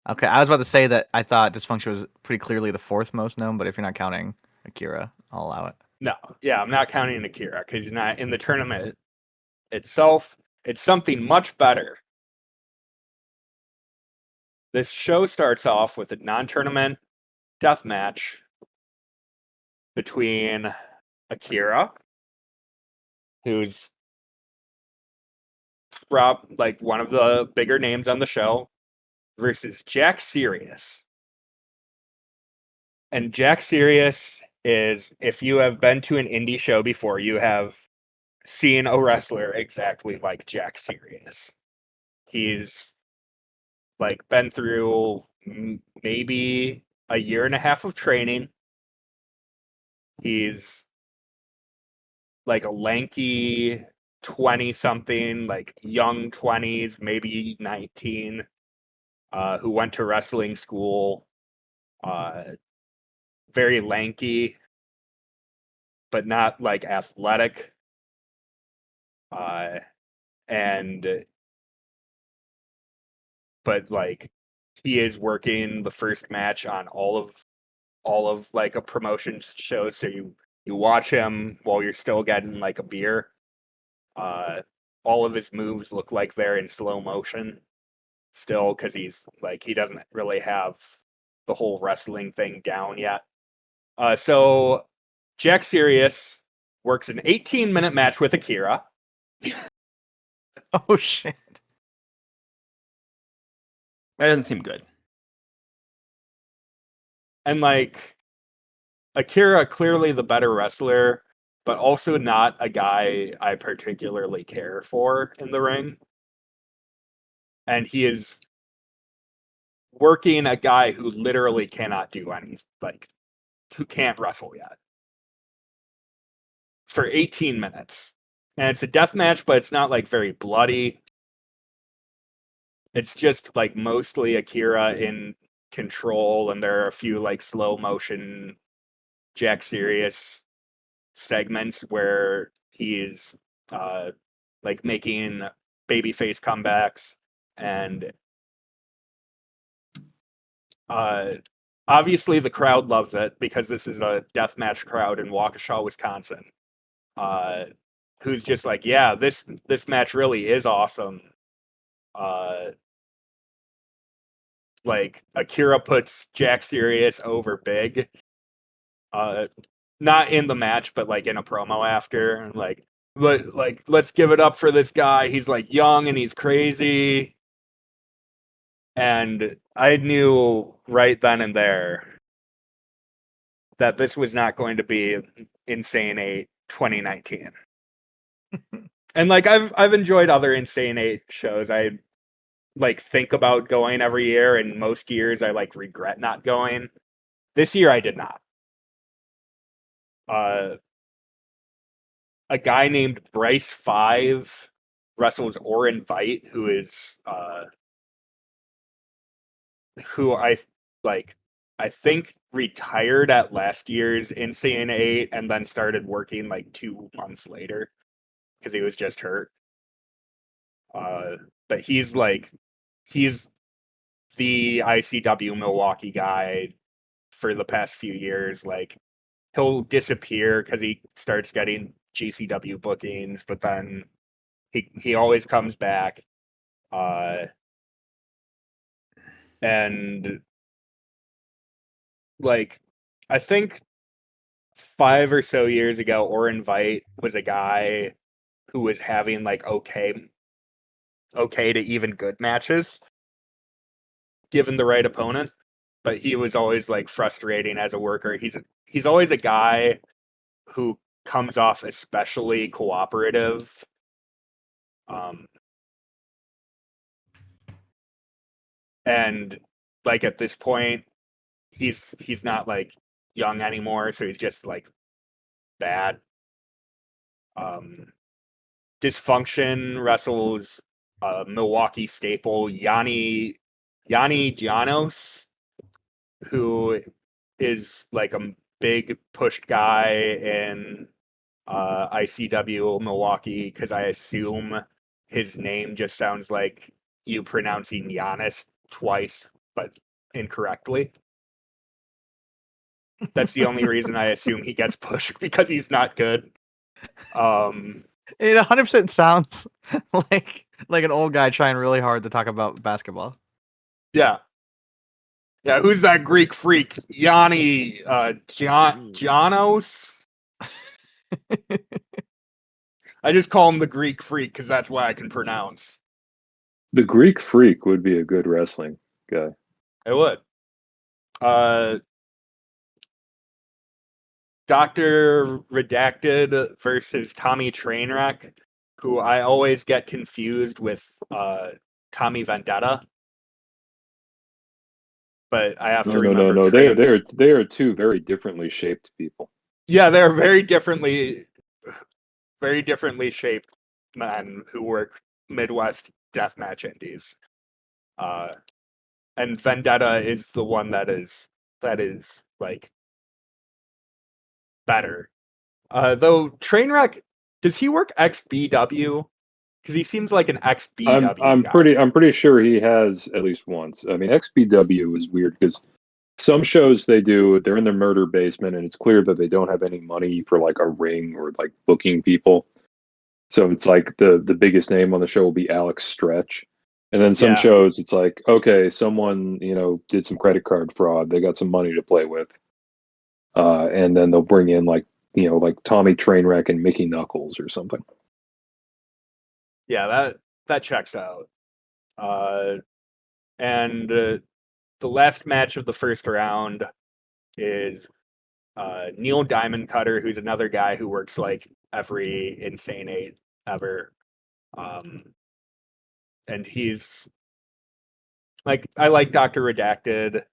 B: Okay, I was about to say that I thought Dysfunction was pretty clearly the 4th most known, but if you're not counting Akira, I'll allow it.
D: No, yeah, I'm not counting Akira because he's not in the tournament itself. It's something much better. This show starts off with a non-tournament death match between Akira, who's like one of the bigger names on the show, versus Jack Sirius. And Jack Sirius is, if you have been to an indie show before, you have seen a wrestler exactly like Jack Sirius. He's like been through maybe a year and a half of training. He's like a lanky 20-something, like young 20s, maybe 19, who went to wrestling school. Very lanky, but not like athletic. But like he is working the first match on all of like a promotion show, so you watch him while you're still getting like a beer. All of his moves look like they're in slow motion still, because he doesn't really have the whole wrestling thing down yet. So Jack Sirius works an 18-minute match with Akira.
B: Oh shit.
F: That doesn't seem good.
D: And like Akira, clearly the better wrestler, but also not a guy I particularly care for in the ring. And he is working a guy who literally cannot do anything, like who can't wrestle yet, for 18 minutes. And it's a death match, but it's not like very bloody. It's just like mostly Akira in control, and there are a few like slow motion Jack Sirius segments where he is like making babyface comebacks, and obviously the crowd loves it because this is a deathmatch crowd in Waukesha, Wisconsin, who's just like, yeah, this match really is awesome. Like Akira puts Jack Sirius over big, not in the match, but like in a promo after, and like let's give it up for this guy. He's like young and he's crazy. And I knew right then and there that this was not going to be Insane 8 2019. And like I've enjoyed other Insane 8 shows. I like think about going every year, and most years I like regret not going. This year I did not. A guy named Bryce 5 wrestles Orin Veidt, who I think retired at last year's Insane 8 and then started working like 2 months later because he was just hurt. But he's the ICW Milwaukee guy for the past few years. Like he'll disappear because he starts getting GCW bookings, but then he always comes back. And like I think 5 or so years ago, Orin Veidt was a guy who was having like okay to even good matches given the right opponent, but he was always like frustrating as a worker. He's always a guy who comes off especially cooperative. And like at this point, he's not like young anymore, so he's just like bad. Dysfunction wrestles Milwaukee staple Yanni Giannos, who is like a big pushed guy in ICW Milwaukee, because I assume his name just sounds like you pronouncing Giannis twice but incorrectly. That's the only reason I assume he gets pushed, because he's not good.
B: It 100% sounds like an old guy trying really hard to talk about basketball.
D: Yeah. Yeah, who's that Greek freak? Yanni Giannos? I just call him the Greek Freak because that's what I can pronounce.
E: The Greek Freak would be a good wrestling guy.
D: It would. Dr. Redacted versus Tommy Trainwreck, who I always get confused with Tommy Vendetta. But I have to remember.
E: No. They are two very differently shaped people.
D: Yeah, they're very differently shaped men who work Midwest deathmatch indies. And Vendetta is the one that is like better. Though Trainwreck, does he work XBW? Because he seems like an XBW guy.
E: I'm pretty sure he has at least once. I mean, XBW is weird because some shows they're in their murder basement, and it's clear that they don't have any money for like a ring or like booking people. So it's like the biggest name on the show will be Alex Stretch. And then some shows, it's like, okay, someone, did some credit card fraud. They got some money to play with. And then they'll bring in like Tommy Trainwreck and Mickey Knuckles or something.
D: Yeah, that checks out. And the last match of the first round is Neil Diamond Cutter, who's another guy who works like every Insane 8 ever. And he's like, I like Dr. Redacted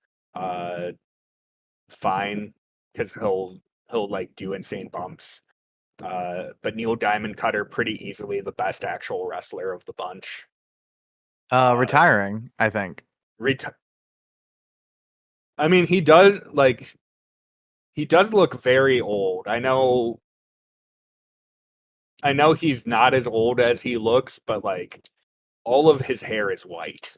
D: fine because he'll like do insane bumps. But Neil Diamond Cutter pretty easily the best actual wrestler of the bunch.
B: Retiring, I think.
D: I mean, he does look very old. I know he's not as old as he looks, but like all of his hair is white.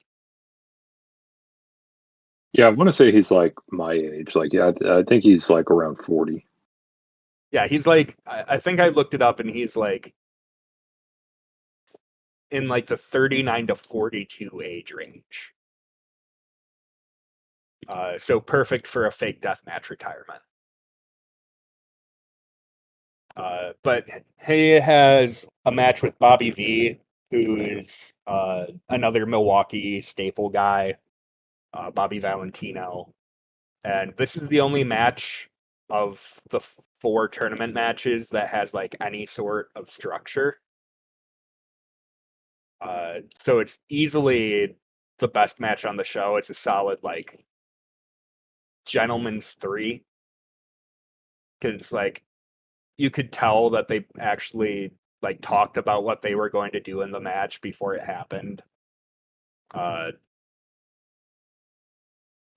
E: Yeah, I want to say he's like my age. Like, yeah, I think he's like around 40.
D: Yeah, he's like, I think I looked it up and he's like in like the 39 to 42 age range. So perfect for a fake deathmatch retirement. But he has a match with Bobby V, who is another Milwaukee staple guy, Bobby Valentino. And this is the only match of the 4 tournament matches that has like any sort of structure. So it's easily the best match on the show. It's a solid like gentleman's 3. Because like you could tell that they actually like talked about what they were going to do in the match before it happened.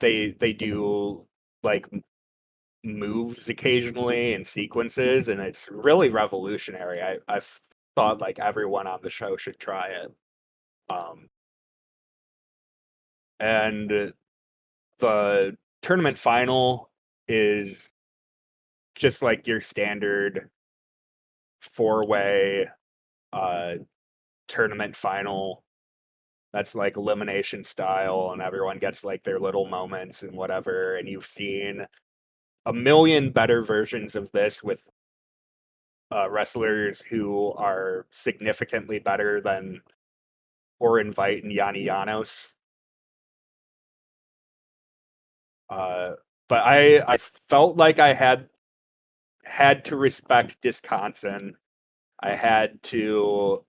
D: They do like moves occasionally and sequences, and it's really revolutionary. I've thought like everyone on the show should try it. And the tournament final is just like your standard 4-way tournament final. That's like elimination style, and everyone gets like their little moments and whatever. And you've seen a million better versions of this with wrestlers who are significantly better than Orin Veidt and Yanni Llanos. But I felt like I had to respect Wisconsin. I had to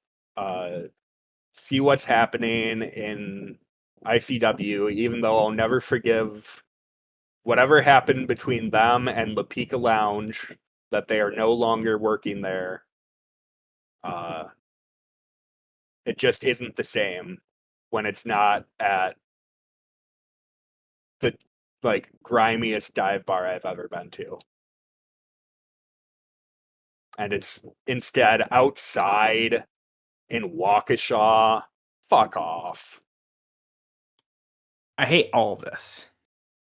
D: see what's happening in ICW, even though I'll never forgive whatever happened between them and La Pica Lounge, that they are no longer working there. It just isn't the same when it's not at the like grimiest dive bar I've ever been to. And it's instead outside in Waukesha. Fuck off.
F: I hate all of this.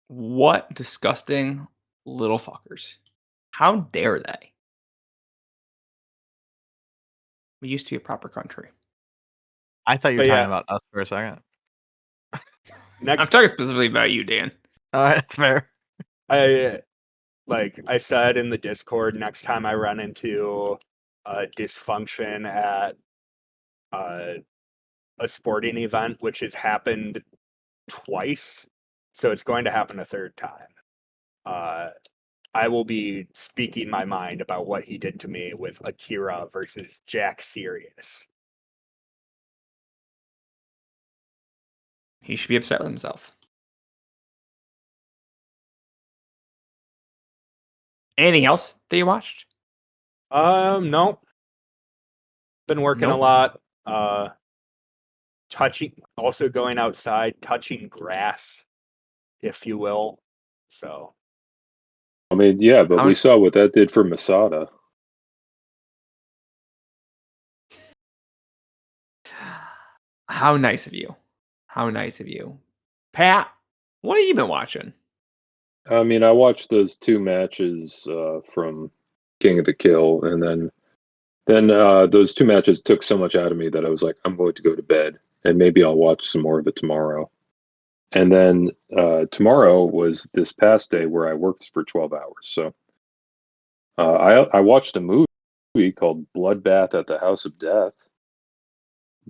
F: What disgusting little fuckers. How dare they? We used to be a proper country.
B: I thought you were
D: But
B: talking
D: yeah.
B: about us for a second.
F: I'm talking specifically about you, Dan.
B: That's fair.
D: I said in the Discord, next time I run into dysfunction at a sporting event, which has happened twice, so it's going to happen a third time. I will be speaking my mind about what he did to me with Akira versus Jack Sirius.
F: He should be upset with himself. Anything else that you watched?
D: No. Been working a lot. Also going outside, touching grass, if you will. So.
E: I mean, yeah, but we saw what that did for Masada.
F: How nice of you. How nice of you. Pat, what have you been watching?
E: I mean, I watched those 2 matches from King of the Kill, and then those 2 matches took so much out of me that I was like, I'm going to go to bed, and maybe I'll watch some more of it tomorrow. And then tomorrow was this past day where I worked for 12 hours. So I watched a movie called Bloodbath at the House of Death.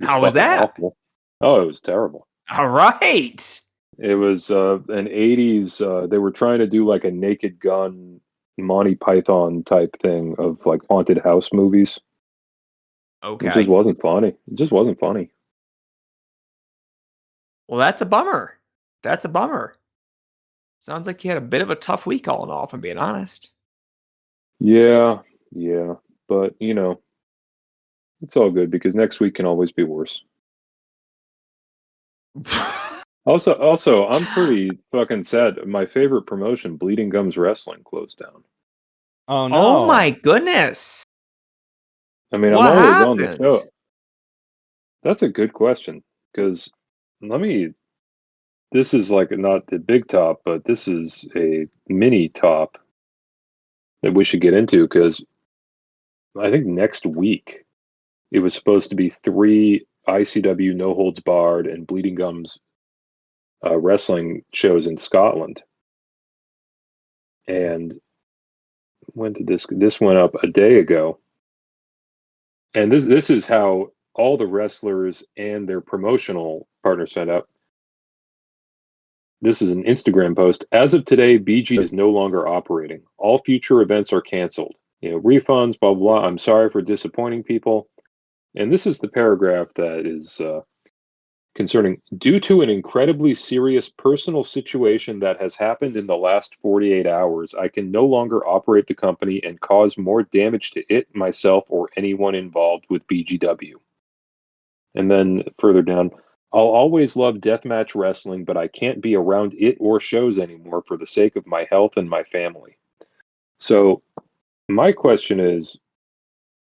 F: How was that?
E: Awful. Oh, it was terrible.
F: All right.
E: It was an 80s. They were trying to do like a Naked Gun, Monty Python type thing of like haunted house movies.
F: Okay.
E: It just wasn't funny. It just wasn't funny.
F: Well, that's a bummer. That's a bummer. Sounds like you had a bit of a tough week all in all, if I'm being honest.
E: Yeah. But, it's all good because next week can always be worse. Also, I'm pretty fucking sad. My favorite promotion, Bleeding Gums Wrestling, closed down.
D: Oh, no.
F: Oh, my goodness.
E: I mean,
F: What
E: I'm always on the
F: happened?
E: show. That's a good question because this is like not the big top, but this is a mini top that we should get into because I think next week it was supposed to be 3 ICW No Holds Barred and Bleeding Gums wrestling shows in Scotland. And when did this went up a day ago? And this is how all the wrestlers and their promotional partners set up. This is an Instagram post. As of today, BG is no longer operating. All future events are canceled. Refunds, blah, blah, blah. I'm sorry for disappointing people. And this is the paragraph that is concerning, due to an incredibly serious personal situation that has happened in the last 48 hours, I can no longer operate the company and cause more damage to it, myself, or anyone involved with BGW. And then further down, I'll always love deathmatch wrestling, but I can't be around it or shows anymore for the sake of my health and my family. So my question is,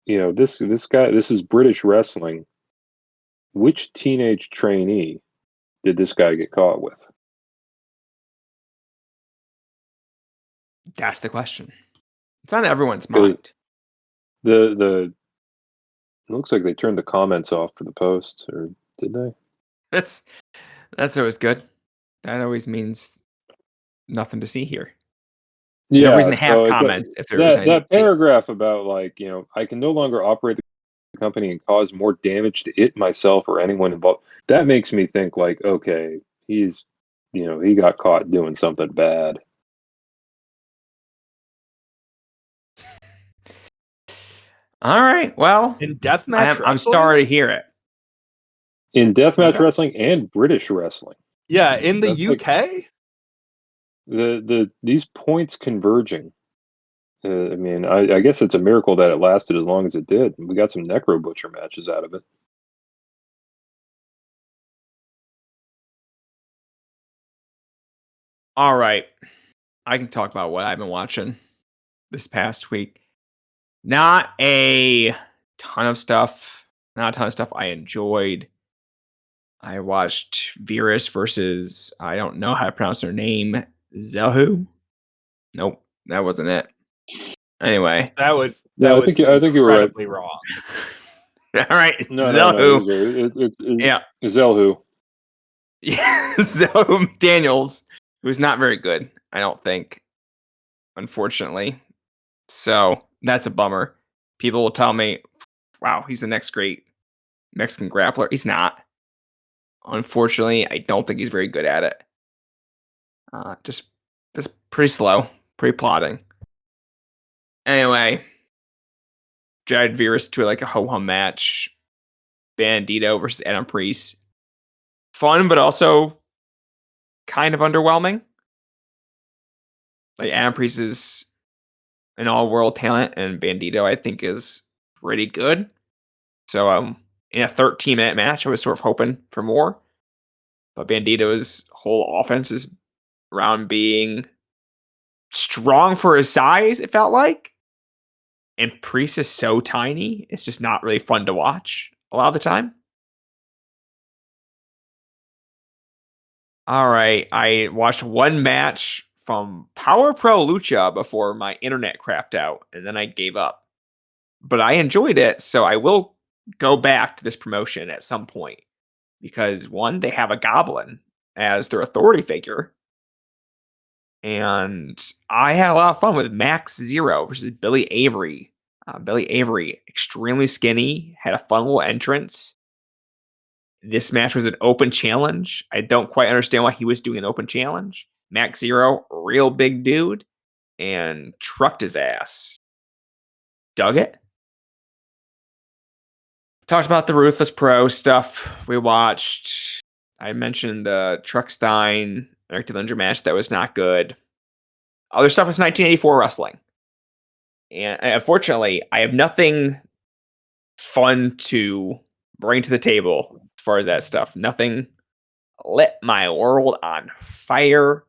E: this guy, this is British wrestling. Which teenage trainee did this guy get caught with?
F: That's the question. It's on everyone's mind.
E: It looks like they turned the comments off for the post, or did they?
F: That's always good. That always means nothing to see here.
E: Yeah,
F: no reason to have comments if there was anything.
E: That paragraph about I can no longer operate the company and cause more damage to it, myself, or anyone involved. That makes me think okay, he's he got caught doing something bad.
F: All right. Well,
D: in deathmatch wrestling?
F: I'm sorry to hear it.
E: In deathmatch wrestling and British wrestling.
D: Yeah, in the UK?
E: These points converging. I mean, I guess it's a miracle that it lasted as long as it did. We got some Necro Butcher matches out of it.
F: All right. I can talk about what I've been watching this past week. Not a ton of stuff. Not a ton of stuff I enjoyed. I watched Virus versus, I don't know how to pronounce her name, Zelhu. Nope, that wasn't it. Anyway,
D: that was
E: I think you were right.
D: Wrong.
F: All right,
E: no,
F: Zelhu.
E: No, it's
F: yeah,
E: Zelhu.
F: Yeah, Zelhu McDaniels, who's not very good, I don't think, unfortunately. So that's a bummer. People will tell me, wow, he's the next great Mexican grappler. He's not. Unfortunately, I don't think he's very good at it. Just pretty slow, pretty plodding. Anyway, Jared Veras to like a ho-hum match. Bandito versus Adam Priest. Fun, but also kind of underwhelming. Like Adam Priest is an all-world talent, and Bandito I think is pretty good. So in a 13-minute match, I was sort of hoping for more. But Bandito's whole offense is around being strong for his size, it felt like. And Priest is so tiny, it's just not really fun to watch a lot of the time. All right, I watched one match from Power Pro Lucha before my internet crapped out, and then I gave up. But I enjoyed it, so I will go back to this promotion at some point. Because one, they have a goblin as their authority figure. And I had a lot of fun with Max Zero versus Billy Avery. Billy Avery, extremely skinny, had a fun little entrance. This match was an open challenge. I don't quite understand why he was doing an open challenge. Max Zero, real big dude, and trucked his ass. Dug it. Talked about the Ruthless Pro stuff we watched. I mentioned the Truckstein Eric Dillinger match that was not good. Other stuff was 1984 wrestling. And unfortunately, I have nothing fun to bring to the table as far as that stuff. Nothing lit my world on fire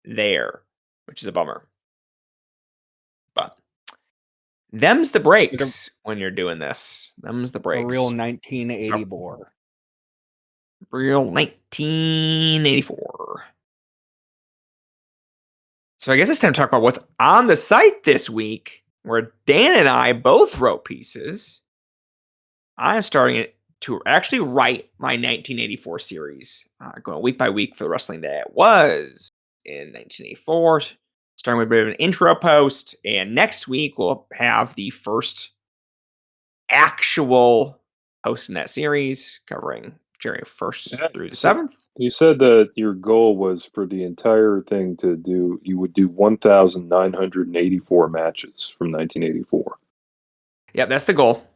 F: there, which is a bummer. But them's the breaks when you're doing this. Them's the breaks.
D: A real 1980 bore.
F: Real 1984. So I guess it's time to talk about what's on the site this week, where Dan and I both wrote pieces. I'm starting to actually write my 1984 series, going week by week for the wrestling that it was in 1984, starting with a bit of an intro post. And next week, we'll have the first actual post in that series, covering January 1st through the 7th.
E: You said that your goal was for the entire thing to do, you would do 1,984 matches from 1984.
F: Yeah, that's the goal.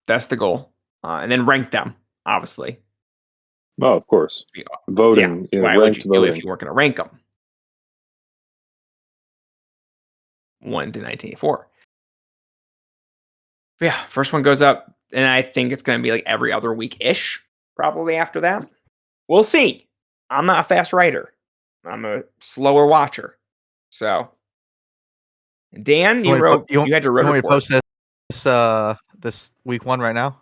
F: That's the goal. And then rank them, obviously.
E: Oh, of course. Voting.
F: Yeah. Why would you do it if you weren't going to rank them? 1 to 1984. But yeah, first one goes up, and I think it's going to be like every other week-ish, probably after that. We'll see. I'm not a fast writer. I'm a slower watcher. So, Dan, you had to write a
B: post this week one right now.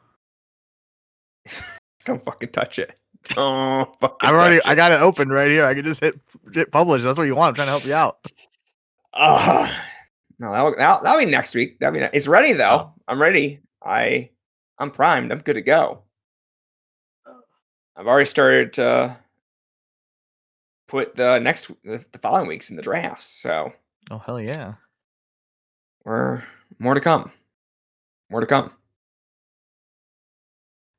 F: Don't fucking touch it. Don't fucking
B: I got it open right here. I can just hit publish. That's what you want. I'm trying to help you out.
F: No, that'll be next week. It's ready though. I'm ready. I'm primed. I'm good to go. I've already started to put the following weeks in the drafts. So,
B: oh hell yeah,
F: we're more to come. More to come.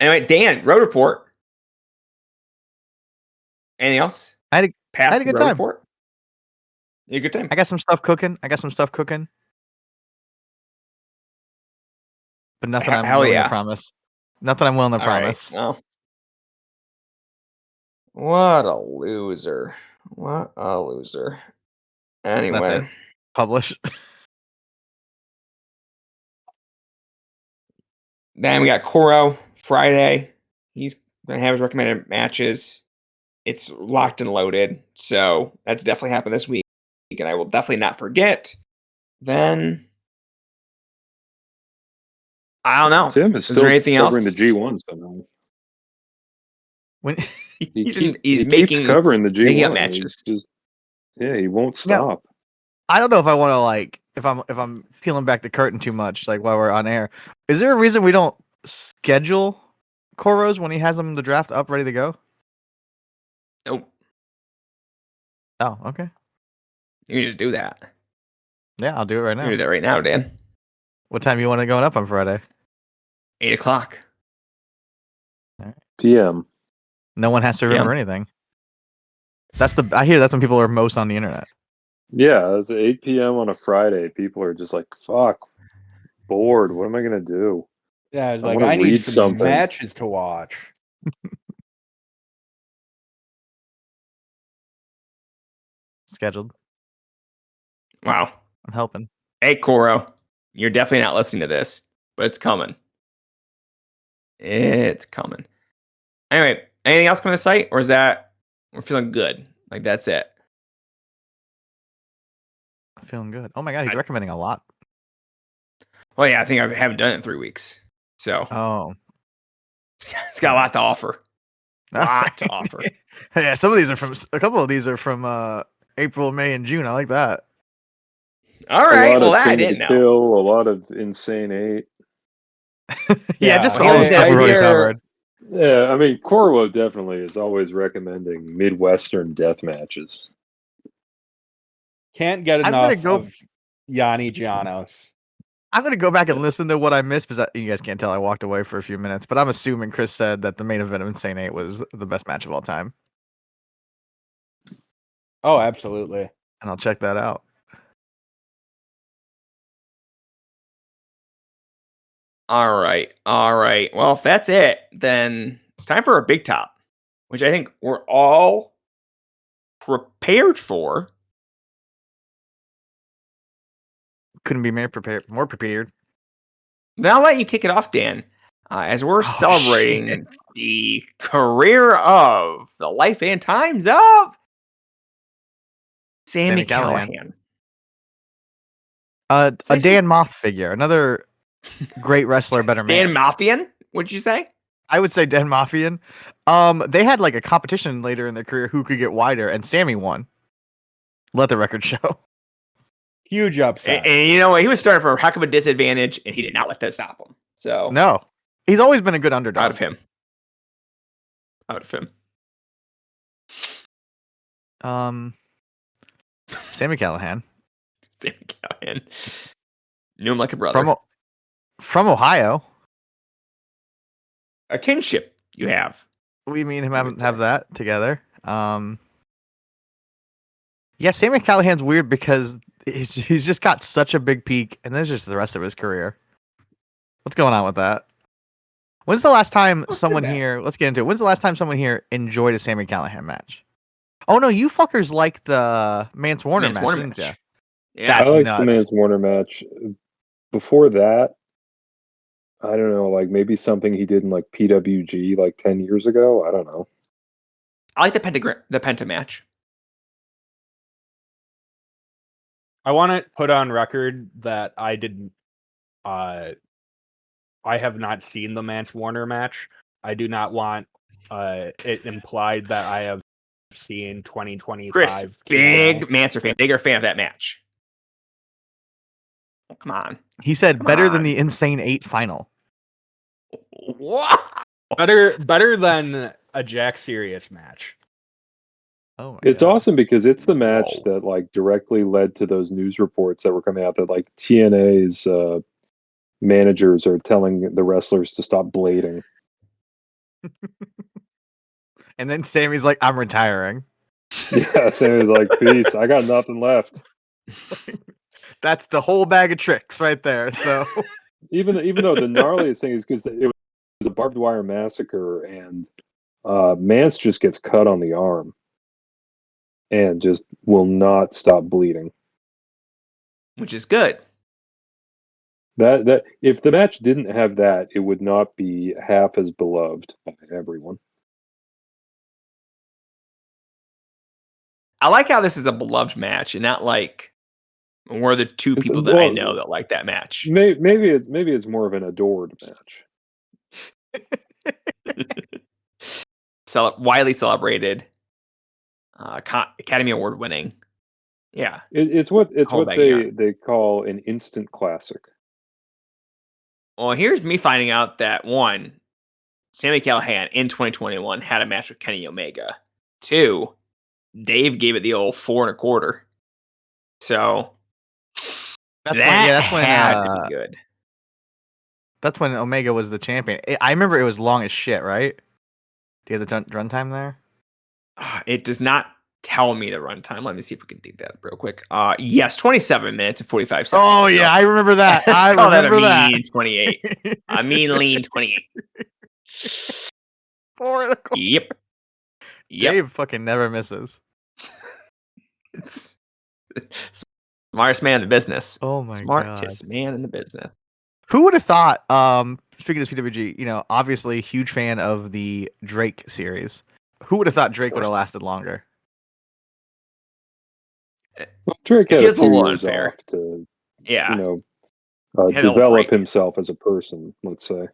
F: Anyway, Dan, road report. Anything else?
B: I had a good time.
F: Report? You had a good time.
B: I got some stuff cooking. But nothing I'm willing to promise. Nothing I'm willing to promise.
F: Right. Well, what a loser. What a loser. Anyway.
B: That's it. Publish.
F: Then we got Koro Friday. He's going to have his recommended matches. It's locked and loaded. So that's definitely happened this week. And I will definitely not forget. Then, I don't know.
E: Tim is still
F: there anything
E: covering
F: else?
E: the G1 somehow.
B: When
F: he's
E: keeps covering the G1
F: matches.
E: He won't stop.
B: I don't know if I want to if I'm peeling back the curtain too much, like while we're on air. Is there a reason we don't schedule Koros when he has them in the draft up ready to go?
F: Nope.
B: Oh, okay.
F: You can just do that.
B: Yeah, I'll do it right now.
F: You can do that right now, Dan.
B: What time you want to go up on Friday?
F: 8 o'clock.
E: PM.
B: No one has to remember anything. I hear that's when people are most on the internet.
E: Yeah, it's 8 p.m. on a Friday. People are just like, fuck, bored. What am I going to do?
G: Yeah, it's
E: I
G: like
E: wanna
G: I need
E: read
G: some
E: something.
G: matches to watch.
B: Scheduled.
F: Wow.
B: I'm helping.
F: Hey, Koro, you're definitely not listening to this, but it's coming. It's coming. Anyway, anything else coming to the site, or is that we're feeling good? Like that's it.
B: I'm feeling good. Oh my god, he's recommending a lot.
F: Well, yeah, I think I haven't done it in 3 weeks, so
B: Oh,
F: it's got a lot to offer. Lot to offer.
B: Yeah, some of these are from a couple of these are from April, May, and June. I like that.
F: All
E: A
F: right,
E: lot
F: well,
E: of
F: that I
E: King of
F: didn't
E: the
F: know.
E: Kill, a lot of Insane 8.
B: Yeah, just
F: well,
B: all the
F: here's
B: stuff
F: the
B: we already
G: idea-
B: covered.
E: Yeah, I mean, Corwo definitely is always recommending Midwestern death matches.
G: Can't get
B: I'm gonna
G: enough
B: go-
G: of Yanni Giannos.
B: I'm gonna go back and listen to what I missed because you guys can't tell I walked away for a few minutes. But I'm assuming Chris said that the main event of Insane 8 was the best match of all time,
G: Oh, absolutely.
B: and I'll check that out.
F: All right. Well, if that's it, then it's time for a big top, which I think we're all prepared for.
B: Couldn't be more prepared.
F: Then I'll let you kick it off, Dan, as we're
B: Oh,
F: celebrating the career of the life and times of Sami
B: Sami Callihan.
F: Callihan.
B: A
F: Say some-
B: Dan Moth figure, another great wrestler, better man.
F: Dan Mafian, what'd you say?
B: I would say Dan Mafian. They had like a competition later in their career who could get wider, and Sammy won. Let the record show.
G: Huge upset.
F: And you know what? He was starting from a heck of a disadvantage, and he did not let that stop him. So
B: No, he's always been a good underdog.
F: out of him.
B: Sami Callihan
F: Sami Callihan. Knew him like a brother.
B: from Ohio.
F: A kinship you have.
B: We mean him have that together. Yeah, Sami Callihan's weird because he's just got such a big peak, and there's just the rest of his career. What's going on with that? When's the last time someone here? Let's get into it. When's the last time someone here enjoyed a Sami Callihan match? Oh no, you fuckers like the Mance Warner match, didn't ya?
F: Yeah.
E: I
B: That's
E: like
B: nuts.
E: the Mance Warner match. Before that, I don't know, like maybe something he did in like PWG like 10 years ago. I don't know.
F: I like the Penta match.
D: I want to put on record that I didn't. I have not seen the Mance Warner match. I do not want it implied that I have seen 2025.
F: Chris, big Manser fan, bigger fan of that match. Oh, come on.
B: He said
F: Come
B: better
F: on.
B: than the Insane 8 final.
F: What?
D: Better than a Jack Serious match.
B: Oh, my
E: It's
B: God.
E: awesome because it's the match
F: Whoa.
E: that like directly led to those news reports that were coming out that like TNA's managers are telling the wrestlers to stop blading.
B: And then Sammy's like, "I'm retiring."
E: Yeah, Sammy's like, peace. I got nothing left.
B: That's the whole bag of tricks right there. So
E: Even though the gnarliest thing is because it was a barbed wire massacre and Mance just gets cut on the arm and just will not stop bleeding.
F: Which is good.
E: That if the match didn't have that, it would not be half as beloved by everyone.
F: I like how this is a beloved match and not like we're the two
E: It's-
F: people that I
E: well,
F: know that like that match.
E: Maybe it's more of an adored match.
F: Widely celebrated, Academy Award winning. Yeah.
E: It's what
F: Whole bag,
E: they call an instant classic.
F: Well, here's me finding out that one, Sami Callihan in 2021 had a match with Kenny Omega. 2, Dave gave it the old 4 1/4. So
B: that's
F: that
B: when
F: had to be good.
B: That's when Omega was the champion. I remember it was long as shit, right? Do you have the runtime there?
F: It does not tell me the runtime. Let me see if we can dig that up real quick. Yes, 27 minutes and 45 seconds.
B: Oh yeah, I remember that. I
F: call that a
B: remember that.
F: mean 28. A mean lean 28. Yep.
B: Dave fucking never misses.
F: It's smartest man in the business.
B: Oh my
F: Smartest
B: god.
F: man in the business.
B: Who would have thought, speaking of PWG, obviously huge fan of the Drake series. Who would have thought Drake would have lasted longer?
E: Well, Drake had
F: It
E: a
F: feels a
E: few
F: little
E: years
F: unfair.
E: off to,
F: Yeah.
E: you know,
F: Had a little
E: develop
F: break.
E: himself as a person, let's say.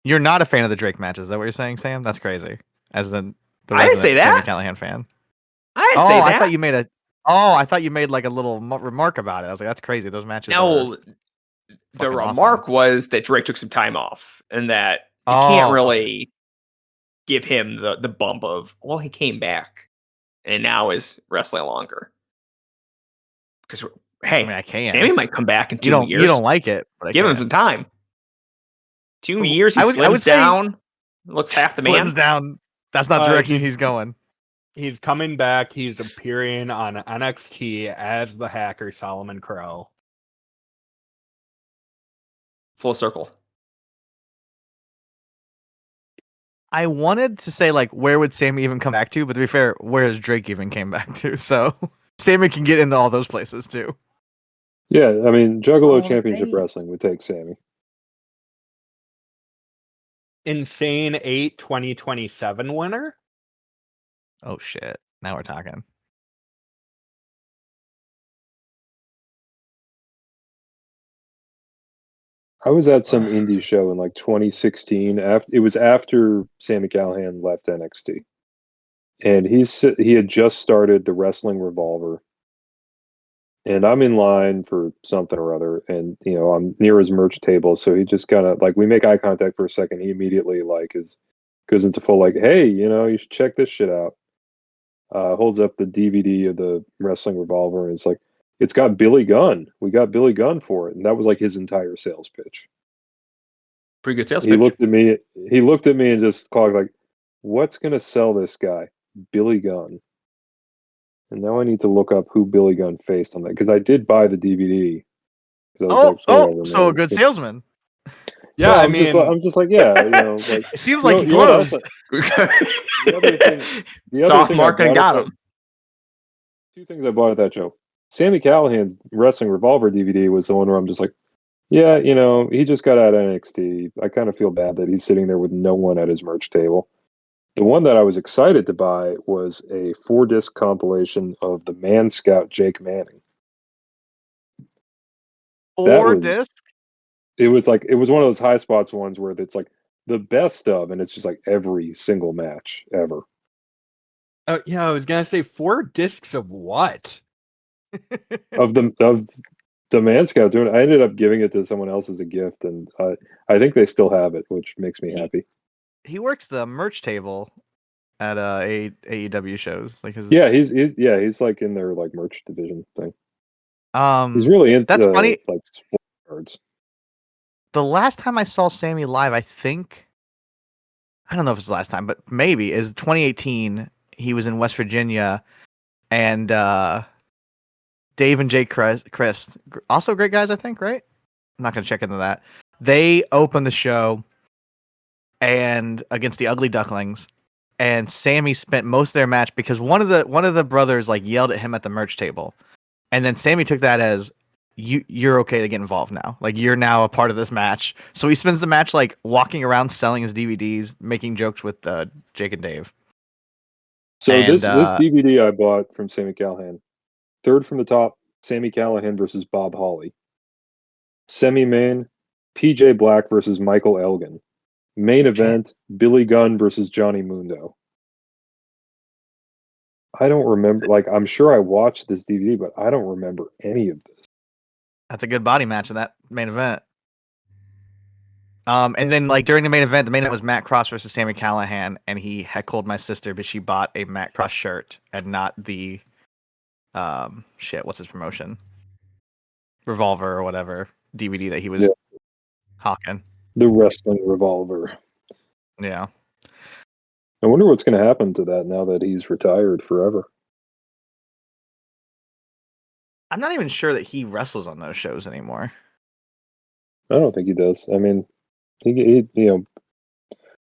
B: You're not a fan of the Drake matches, is that what you're saying, Sam? That's crazy. As the
F: I didn't say
B: resident Sami
F: that.
B: Callihan fan.
F: I didn't say that.
B: I thought you made like a little remark about it. I was like, that's crazy. Those matches.
F: No, the
B: fucking
F: remark
B: awesome.
F: was that Drake took some time off and that you can't really give him the bump of, well, he came back and now is wrestling longer. Because, hey,
B: I mean, I can.
F: Sami might come back in 2 years.
B: You don't like it, but
F: give him some time. 2 years, he slims down, looks half the man.
B: Slims down. That's not the direction he's going.
G: He's coming back. He's appearing on NXT as the hacker Solomon Crow.
F: Full circle.
B: I wanted to say, like, where would Sami even come back to? But to be fair, where has Drake even came back to? So Sami can get into all those places too.
E: Yeah, I mean, Juggalo Championship Wrestling would take Sami.
G: Insane 8 2027 winner.
B: Oh shit! Now we're talking.
E: I was at some indie show in like 2016. It was after Sami Callihan left NXT, and he had just started the Wrestling Revolver, and I'm in line for something or other, and I'm near his merch table, so he just kind of like we make eye contact for a second. He immediately goes into full like, hey, you should check this shit out. Holds up the DVD of the Wrestling Revolver, and it's like, it's got Billy Gunn. We got Billy Gunn for it, and that was like his entire sales pitch.
F: Pretty good sales
E: pitch. He looked at me and just called like, what's gonna sell this guy? Billy Gunn. And now I need to look up who Billy Gunn faced on that, because I did buy the DVD.
B: So a good salesman.
G: Yeah,
E: no, I'm just like, yeah, like,
B: it seems like he closed.
E: The
F: Soft market got him.
E: 2 things I bought at that show. Sami Callihan's Wrestling Revolver DVD was the one where I'm just like, yeah, he just got out of NXT. I kind of feel bad that he's sitting there with no one at his merch table. The one that I was excited to buy was a 4-disc compilation of the Man Scout Jake Manning.
B: 4 discs?
E: It was one of those high spots ones where it's like the best of, and it's just like every single match ever.
G: Yeah, I was gonna say 4 discs of what?
E: of the Man Scout, dude. I ended up giving it to someone else as a gift, and I think they still have it, which makes me happy.
B: He works the merch table at AEW shows. Like he's
E: like in their like merch division thing.
B: He's
E: really into
B: that's funny.
E: Like sport cards.
B: The last time I saw Sami live, I don't know if it's the last time, but maybe is 2018. He was in West Virginia, and Dave and Jake Christ, also great guys, I think, right? I'm not gonna check into that. They opened the show and against the Ugly Ducklings, and Sami spent most of their match because one of the brothers like yelled at him at the merch table, and then Sami took that as you're okay to get involved now. Like you're now a part of this match. So he spends the match like walking around selling his DVDs, making jokes with Jake and Dave.
E: So this DVD I bought from Sami Callihan, third from the top, Sami Callihan versus Bob Holly. Semi-main, PJ Black versus Michael Elgin. Main event, Billy Gunn versus Johnny Mundo. I don't remember. Like, I'm sure I watched this DVD, but I don't remember any of this.
B: That's a good body match in that main event. And then like during the main event was Matt Cross versus Sami Callihan, and he heckled my sister, but she bought a Matt Cross shirt and not the what's his promotion? Revolver or whatever DVD that he was hawking.
E: The wrestling revolver.
B: Yeah.
E: I wonder what's going to happen to that now that he's retired forever.
B: I'm not even sure that he wrestles on those shows anymore.
E: I don't think he does. I mean, he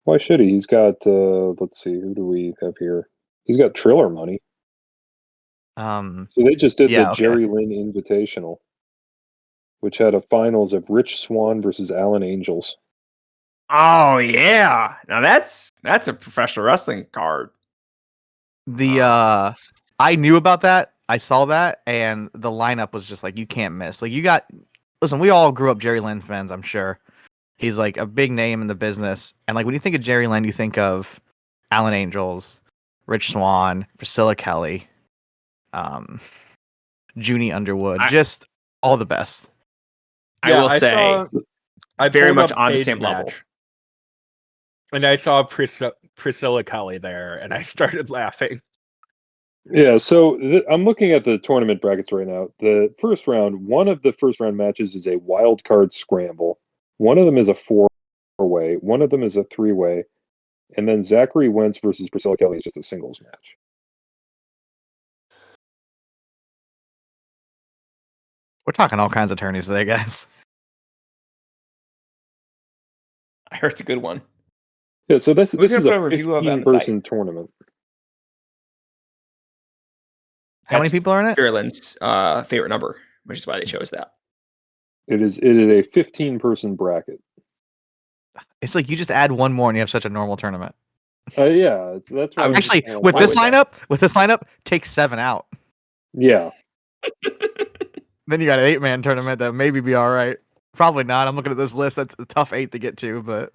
E: why should he? He's got, let's see, who do we have here? He's got Triller money. So they just did the Jerry Lynn Invitational, which had a finals of Rich Swann versus Alan Angels.
F: Oh yeah, now that's a professional wrestling card.
B: I knew about that. I saw that, and the lineup was just like, you can't miss. Like, listen, we all grew up Jerry Lynn fans, I'm sure. He's like a big name in the business. And like when you think of Jerry Lynn, you think of Alan Angels, Rich Swann, Priscilla Kelly, Junie Underwood, just all the best.
F: I will say,
G: I
F: very
G: pulled
F: much
G: up
F: on the
G: Page
F: same level.
G: Match, and I saw Priscilla Kelly there, and I started laughing.
E: Yeah, so I'm looking at the tournament brackets right now. The first round, one of the first round matches is a wild card scramble. One of them is a 4-way. One of them is a 3-way. And then Zachary Wentz versus Priscilla Kelly is just a singles match.
B: We're talking all kinds of tourneys today, guys.
F: I heard it's a good one.
E: Yeah, so this
F: Who's
E: is
F: gonna put
E: a
F: a review of it on the
E: 15-person tournament.
B: How many people are in it?
F: Ireland's favorite number, which is why they chose that.
E: It is a 15-person bracket.
B: It's like you just add one more and you have such a normal tournament.
E: Yeah, that's why
B: Actually,
E: I'm
B: with this
F: with that.
B: lineup, take 7 out.
E: Yeah.
B: Then you got an 8-man tournament that maybe be all right. Probably not. I'm looking at this list. That's a tough 8 to get to, but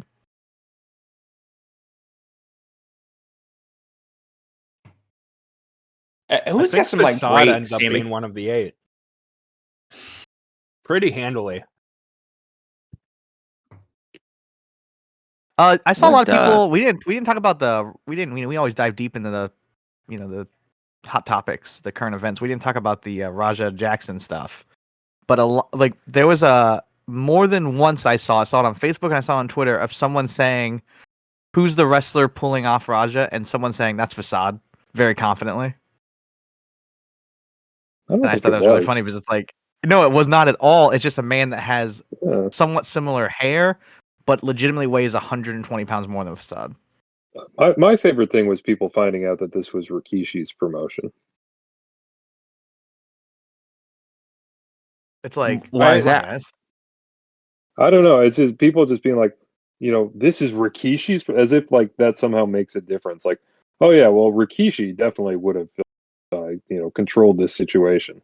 F: Who's got some like
G: Facade
F: great
G: ends up
F: Sami?
G: being one of the 8, pretty handily.
B: I saw a lot of
F: What,
B: people. We didn't talk about we always dive deep into the the hot topics, the current events. We didn't talk about the Raja Jackson stuff, but there was more than once I saw it on Facebook and I saw it on Twitter of someone saying, "Who's the wrestler pulling off Raja?" and someone saying that's Facade very confidently. And I thought that was really funny because it's like, no, it was not at all. It's just a man that has somewhat similar hair, but legitimately weighs 120 pounds more than Facade.
E: My favorite thing was people finding out that this was Rikishi's promotion.
B: It's like,
F: why is
B: come on,
F: that?
B: guys.
E: I don't know. It's just people just being like, this is Rikishi's, as if like that somehow makes a difference. Like, oh yeah, well, Rikishi definitely would have, controlled this situation.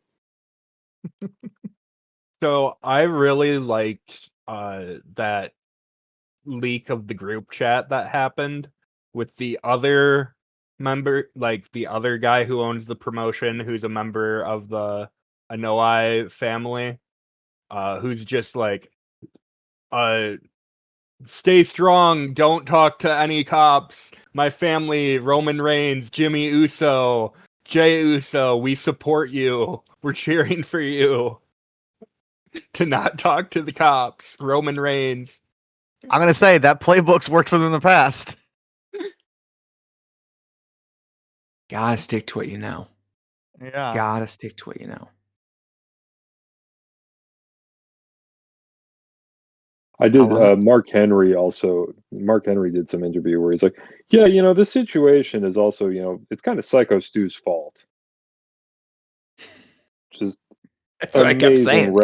G: So I really liked that leak of the group chat that happened with the other member, like the other guy who owns the promotion, who's a member of the Anoa'i family, who's just like, stay strong, don't talk to any cops. My family, Roman Reigns, Jimmy Uso, Jey Uso, we support you. We're cheering for you. To not talk to the cops. Roman Reigns.
B: I'm gonna say that playbook's worked for them in the past.
F: Gotta stick to what you know.
B: Yeah.
F: Gotta stick to what you know.
E: I did. Mark Henry did some interview where he's like, yeah, this situation is also, it's kind of Psycho Stu's fault. Just
F: That's what I kept saying,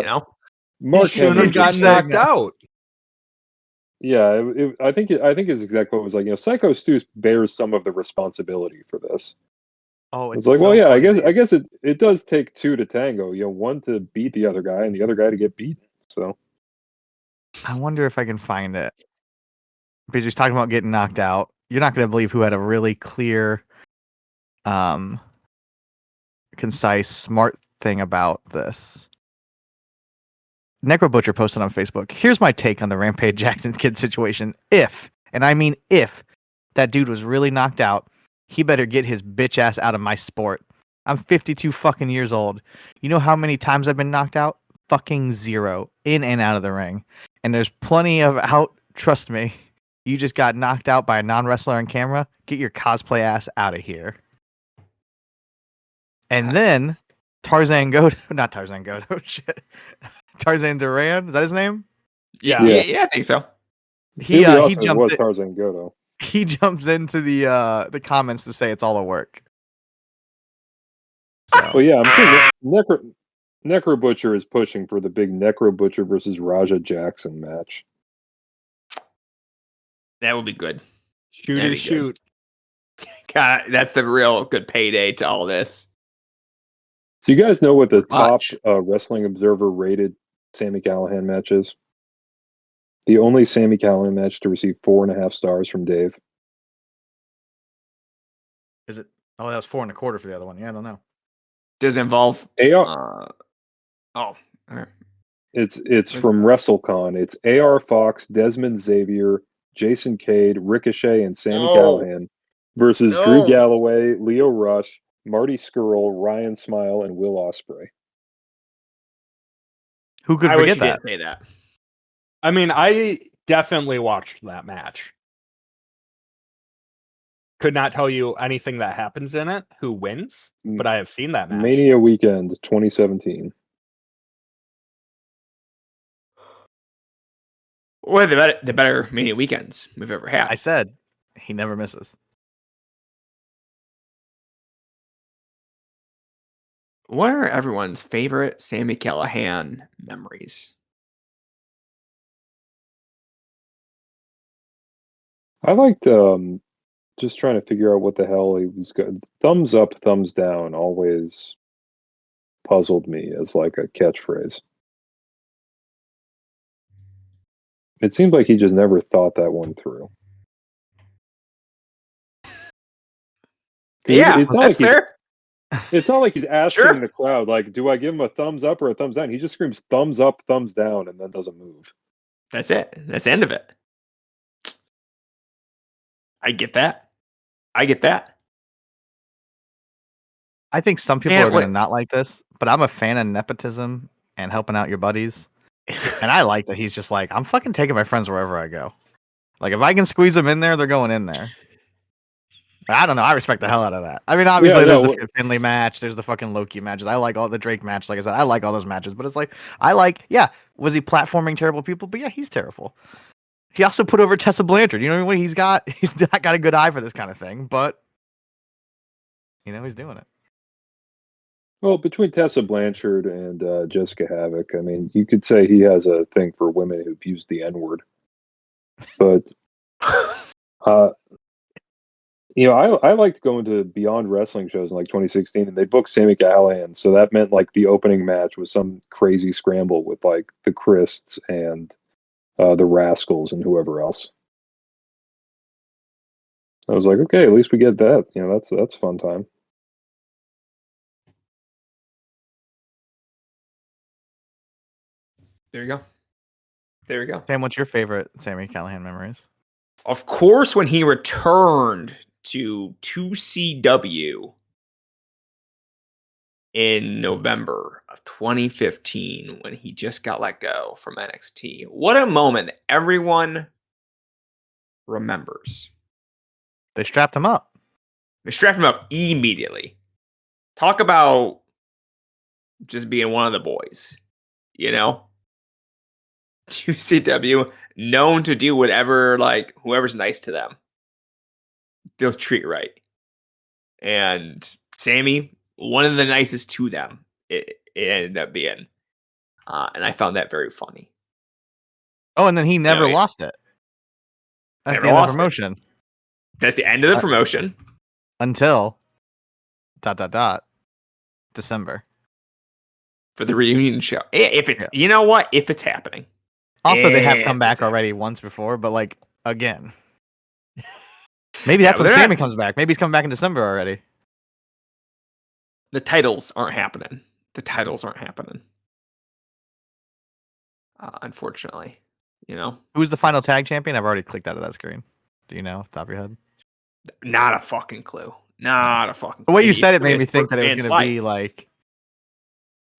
E: Mark
G: he shouldn't have gotten knocked out.
E: Yeah, I think his exact quote was like, Psycho Stu bears some of the responsibility for this.
B: Oh,
E: it's like, well, yeah, I guess it does take 2 to tango. One to beat the other guy and the other guy to get beaten. So
B: I wonder if I can find it. Because he's talking about getting knocked out. You're not going to believe who had a really clear, concise, smart thing about this. Necro Butcher posted on Facebook, here's my take on the Rampage Jackson kid situation. If, and I mean if, that dude was really knocked out, he better get his bitch ass out of my sport. I'm 52 fucking years old. You know how many times I've been knocked out? fucking zero in and out of the ring. And there's plenty of out. Trust me, you just got knocked out by a non-wrestler on camera. Get your cosplay ass out of here. And then Tarzan Godo, not Tarzan Godo, shit. Tarzan Duran, is that his name?
G: Yeah.
F: I think so.
B: He
E: was
B: jumped.
E: Tarzan Godo.
B: He jumps into the comments to say it's all a work. So,
E: Well, yeah, I'm sure Necro Butcher is pushing for the big Necro Butcher versus Raja Jackson match.
F: That would be good.
G: Shoot
F: That'd
G: or
F: be
G: shoot.
F: God, that's the real good payday to all this.
E: So you guys know what the top
F: Much.
E: Wrestling Observer rated Sami Callihan match is? The only Sami Callihan match to receive 4.5 stars from Dave.
B: is it? Oh, that was 4.25 for the other one. Yeah, I don't know.
F: Does it involve
E: AR,
F: okay.
E: it's from WrestleCon. It's AR Fox, Desmond Xavier, Jason Cade, Ricochet, and Sami
F: No.
E: Callihan versus
F: No.
E: Drew Galloway, Leo Rush, Marty Skrull, Ryan Smile, and Will Ospreay.
B: Who could
F: I wish
B: forget
F: you
B: that?
F: didn't say that.
G: I mean, I definitely watched that match. Could not tell you anything that happens in it, who wins, but I have seen that match.
E: Mania Weekend 2017.
F: One of the better Mania weekends we've ever had.
B: I said he never misses.
F: What are everyone's favorite Sami Callihan memories?
E: I liked just trying to figure out what the hell he was good. Thumbs up, thumbs down always puzzled me as like a catchphrase. It seemed like he just never thought that one through.
F: Yeah,
E: it's not
F: that's
E: like
F: fair.
E: it's not like he's asking
F: Sure.
E: the crowd, like, do I give him a thumbs up or a thumbs down? He just screams thumbs up, thumbs down, and then doesn't move.
F: That's it. That's the end of it. I get that. I get that.
B: I think some people
F: Man,
B: are going to
F: what-
B: not like this, but I'm a fan of nepotism and helping out your buddies. And I like that he's just like, I'm fucking taking my friends wherever I go. Like, if I can squeeze them in there, they're going in there. I don't know. I respect the hell out of that. I mean, obviously, there's the Finley match. There's the fucking Loki matches. I like all the Drake match. Like I said, I like all those matches. But it's like, yeah, was he platforming terrible people? But yeah, he's terrible. He also put over Tessa Blanchard. You know what I mean? He's not got a good eye for this kind of thing. But, he's doing it.
E: Well, between Tessa Blanchard and Jessica Havoc, I mean, you could say he has a thing for women who've used the N-word. But, I liked going to Beyond Wrestling shows in like 2016, and they booked Sami Callihan, so that meant like the opening match was some crazy scramble with like the Christs and the Rascals and whoever else. I was like, okay, at least we get that. That's a fun time.
F: There you go.
B: Sam, what's your favorite Sami Callihan memories?
F: Of course, when he returned to 2CW in November of 2015, when he just got let go from NXT. What a moment that everyone remembers.
B: They strapped him up.
F: They strapped him up immediately. Talk about just being one of the boys, 2CW, known to do whatever, like, whoever's nice to them, they'll treat right. And Sami, one of the nicest to them, it ended up being. And I found that very funny.
B: Oh, and then he never
F: Yeah.
B: lost it. That's
F: Never
B: the end of
F: lost
B: the
F: it.
B: promotion.
F: That's the end of the promotion.
B: Until ... December.
F: For the reunion show. If it's, you know what? If it's happening.
B: Also, they have come
F: If
B: back
F: it's
B: already once before, but like again. Maybe
F: Yeah,
B: that's
F: but
B: when
F: they're
B: Sami
F: not-
B: comes back. Maybe he's coming back in December already.
F: The titles aren't happening. Unfortunately.
B: Who's the final tag champion? I've already clicked out of that screen. Do you know off the top of your head?
F: Not a fucking clue. Not a fucking
B: The way you
F: clue.
B: said it made me
F: It's
B: think that it was
F: Van
B: going to be
F: Slyke.
B: like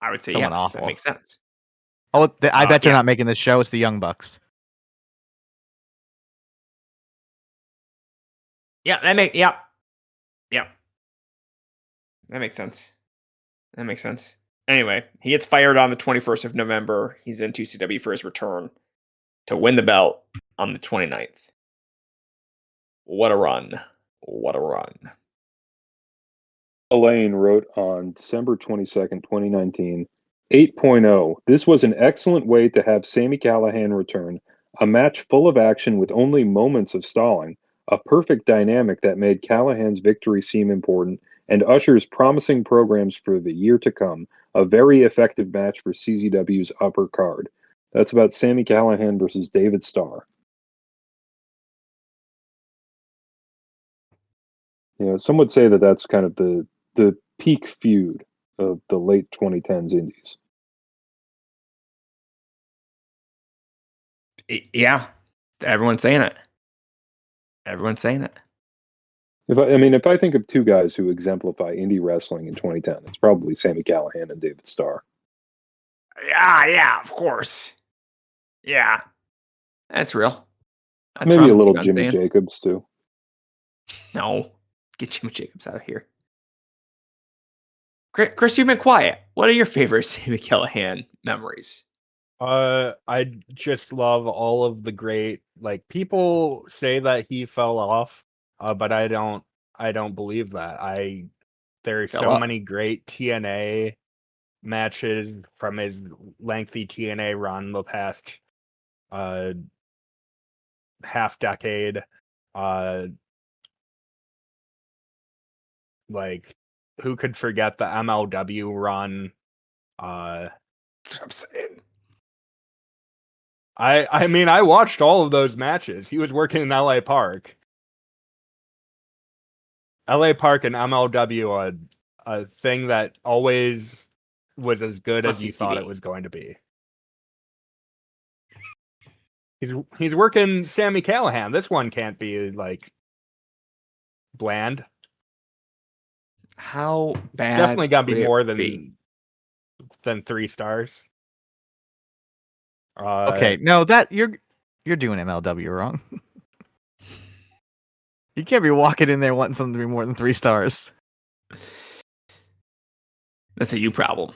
F: I would say
B: someone
F: yes.
B: awful.
F: That makes sense.
B: Oh, I bet you're
F: yeah.
B: not making this show. It's the Young Bucks.
F: Yeah, that makes yeah. That makes sense. Anyway, he gets fired on the 21st of November. He's in 2CW for his return to win the belt on the 29th. What a run.
E: Elaine wrote on December 22nd, 2019, 8.0. This was an excellent way to have Sami Callihan return. A match full of action with only moments of stalling. A perfect dynamic that made Callahan's victory seem important and ushers promising programs for the year to come. A very effective match for CZW's upper card. That's about Sami Callihan versus David Starr. Some would say that that's kind of the peak feud of the late 2010s indies.
F: Yeah. Everyone's saying it.
E: If I think of two guys who exemplify indie wrestling in 2010, it's probably Sami Callihan and David Starr.
F: Yeah, of course. Yeah. That's real. That's
E: Maybe
F: what
E: a
F: I'm
E: little
F: keep on
E: Jimmy
F: saying.
E: Jacobs too.
F: No. Get Jimmy Jacobs out of here. Chris, you've been quiet. What are your favorite Sami Callihan memories?
G: I just love all of the great, like, people say that he fell off, but I don't believe that. There's
F: Fell
G: so
F: up.
G: many great TNA matches from his lengthy TNA run the past half decade. Like, who could forget the MLW run?
F: That's what I'm saying.
G: I mean, I watched all of those matches. He was working in LA Park. LA Park and MLW, a thing that always was as good as you thought it was going to be. He's working Sami Callihan. This one can't be like bland.
F: How bad?
G: Definitely got to
F: would
G: be
F: it
G: more
F: be?
G: than 3 stars.
B: Okay, no, that you're doing MLW wrong. You can't be walking in there wanting something to be more than 3 stars.
F: That's a you problem.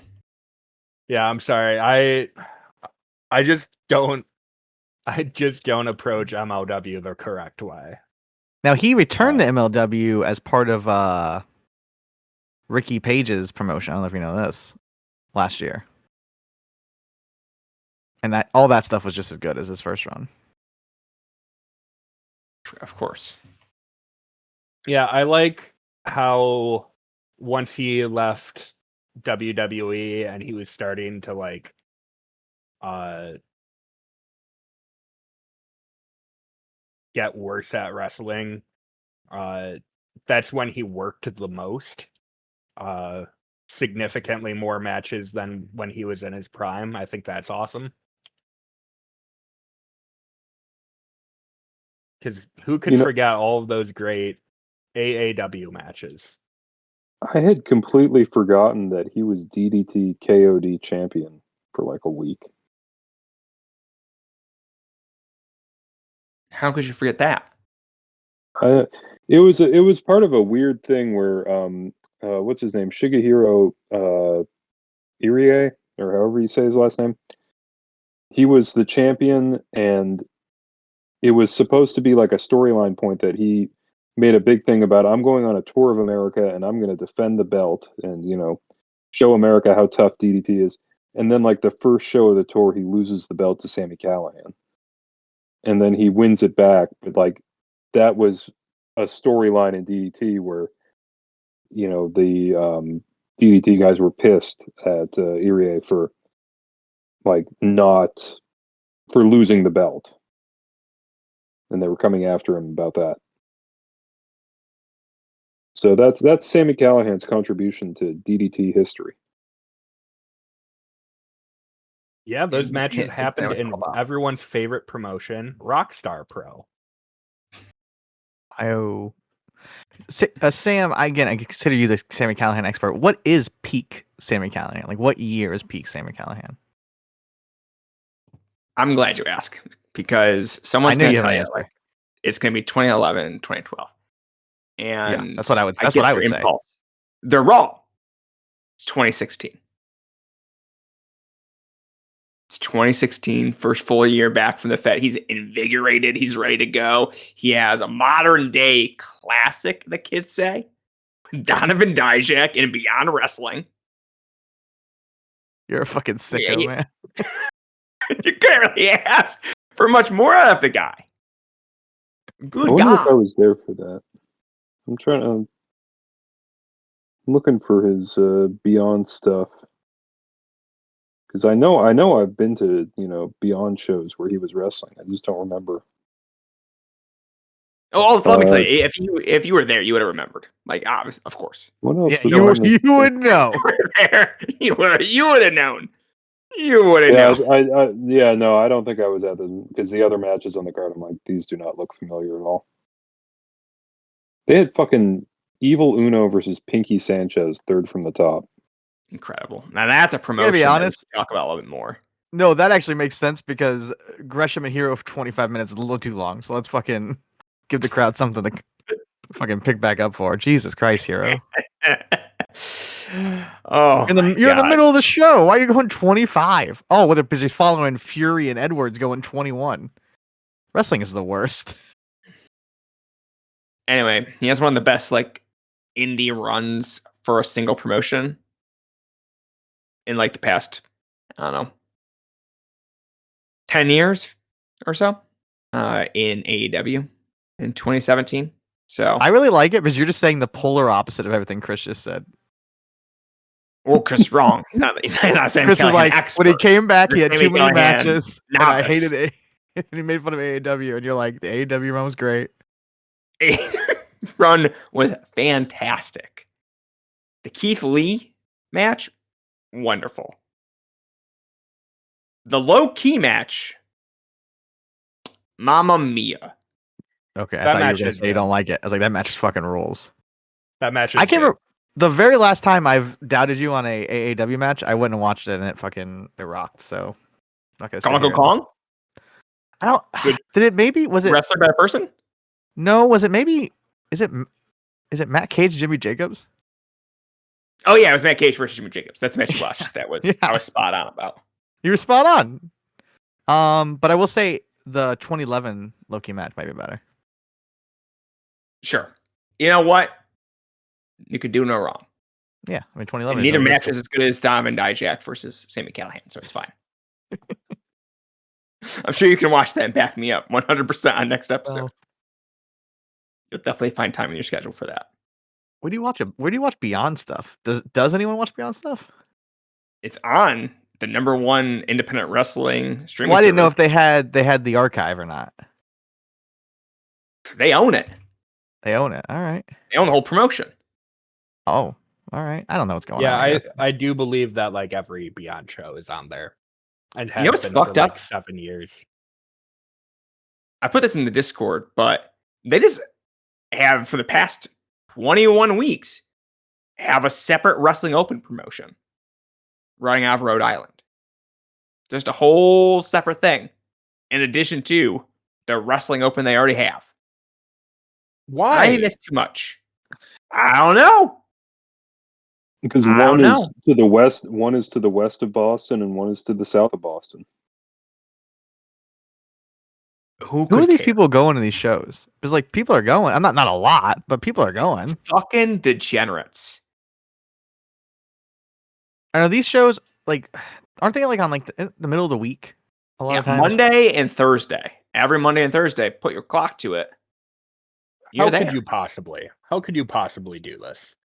G: Yeah, I'm sorry. I just don't approach MLW the correct way.
B: Now he returned to MLW as part of Ricky Page's promotion. I don't know if you know this. Last year. And that all that stuff was just as good as his first run.
F: Of course.
G: Yeah, I like how once he left WWE and he was starting to like get worse at wrestling, that's when he worked the most. Significantly more matches than when he was in his prime. I think that's awesome. Because who could forget all of those great AAW matches?
E: I had completely forgotten that he was DDT KOD champion for like a week.
F: How could you forget that?
E: It was part of a weird thing where what's his name, Shigehiro Irie, or however you say his last name. He was the champion, and it was supposed to be like a storyline point that he made a big thing about. I'm going on a tour of America, and I'm going to defend the belt, and show America how tough DDT is. And then, like the first show of the tour, he loses the belt to Sami Callihan, and then he wins it back. But like that was a storyline in DDT where the DDT guys were pissed at Irie for not for losing the belt, and they were coming after him about that. So that's Sami Callihan's contribution to DDT history.
G: Yeah, those matches happened in
F: about.
G: everyone's favorite promotion, Rockstar Pro.
B: Sam, again, I consider you the Sami Callihan expert. What is peak Sami Callihan? Like, what year is peak Sami Callihan?
F: I'm glad you asked because
B: I
F: someone's
B: knew
F: going
B: you
F: to
B: had
F: tell
B: an
F: you
B: answer.
F: like it's going to be 2011 and 2012. And
B: that's what I would-
F: I
B: that's
F: get
B: what I
F: their
B: would say.
F: impulse. They're wrong. It's 2016. It's 2016, first full year back from the Fed. He's invigorated. He's ready to go. He has a modern day classic, the kids say. Donovan Dijak in Beyond Wrestling.
B: You're a fucking sicko,
F: Yeah.
B: man.
F: You can't really ask for much more out of the guy.
E: I
F: Good
E: wonder if
F: God.
E: I was there for that. I'm looking for his Beyond stuff because I know I've been to Beyond shows where he was wrestling. I just don't remember.
F: Oh, let me tell you, if you were there, you would have remembered. Like, obviously, of course.
E: What else?
B: Yeah,
E: was
B: you
E: on this
B: you would know.
F: You were there. You would have known. You would have
E: Yeah,
F: known.
E: no, I don't think I was at the because the other matches on the card, I'm like, these do not look familiar at all. They had fucking Evil Uno versus Pinky Sanchez, third from the top.
F: Incredible. Now that's a promotion.
B: be
F: that we
B: honest.
F: should talk about a little bit more.
B: No, that actually makes sense because Gresham and Hero for 25 minutes is a little too long. So let's fucking give the crowd something to fucking pick back up for. Jesus Christ, Hero.
F: Oh,
B: You're in the middle of the show. Why are you going 25? Oh, well, because he's following Fury and Edwards going 21. Wrestling is the worst.
F: Anyway, he has one of the best like indie runs for a single promotion in like the past, I don't know, 10 years or so in AEW in 2017. So
B: I really like it because you're just saying the polar opposite of everything Chris just said.
F: well, Chris wrong. He's not saying
B: Chris is like,
F: expert.
B: when he came back, he had
F: Sami
B: too many
F: Callihan,
B: matches, and I
F: novice.
B: hated it. And he made fun of AEW, and you're like, the AEW run was great.
F: Run was fantastic. The Keith Lee match, wonderful. The low key match, Mamma Mia.
B: Okay, I
G: That
B: thought you were
G: match
B: gonna
G: is
B: say you
G: good.
B: don't like it. I was like, that match fucking rules.
G: That match is
B: I can't
G: good.
B: remember the very last time I've doubted you on a AEW match. I went and watched it, and it rocked. So, I'm not gonna sit
F: Kong
B: here.
F: Kong?
B: I don't.
F: Good.
B: Did it? Maybe was it?
F: Wrestler by person?
B: No, was it maybe? Is it Matt Cage, Jimmy Jacobs?
F: Oh yeah, it was Matt Cage versus Jimmy Jacobs. That's the match you watched. That was
B: Yeah.
F: I was spot on about.
B: You were spot on. But I will say the 2011 Loki match might be better.
F: Sure. You know what? You could do no wrong.
B: Yeah, I mean 2011.
F: And neither match is as good as Donovan Dijak versus Sami Callihan, so it's fine. I'm sure you can watch that and back me up 100% on next episode.
B: Well,
F: You'll definitely find time in your schedule for that.
B: where do you watch it? Where do you watch Beyond stuff? Does anyone watch Beyond stuff?
F: It's on the #1 independent wrestling streaming
B: Well, I didn't know
F: service.
B: if they had the archive or not.
F: They own it.
B: They own it. All right.
F: They own the whole promotion.
B: Oh, all right. I don't know what's going
G: Yeah,
B: on. I guess.
G: I do believe that like every Beyond show is on there, and has
F: know what's
G: been
F: fucked
G: for, like,
F: up?
G: 7 years.
F: I put this in the Discord, but they just have, for the past 21 weeks, have a separate Wrestling Open promotion running out of Rhode Island. Just a whole separate thing, in addition to the Wrestling Open they already have.
G: Why?
F: I think that's too much. I don't know.
E: Because
F: I don't
E: one is
F: know.
E: to the west, one is to the west of Boston, and one is to the south of Boston.
F: Who
B: Who are these
F: care?
B: people going to these shows? Because like people are going. I'm not a lot, but people are going.
F: Fucking degenerates.
B: And are these shows like? Aren't they like on like the middle of the week? A lot
F: Yeah,
B: of times.
F: Monday and Thursday. Every Monday and Thursday, put your clock to it. You're
G: How
F: there.
G: could you possibly? How could you possibly do this?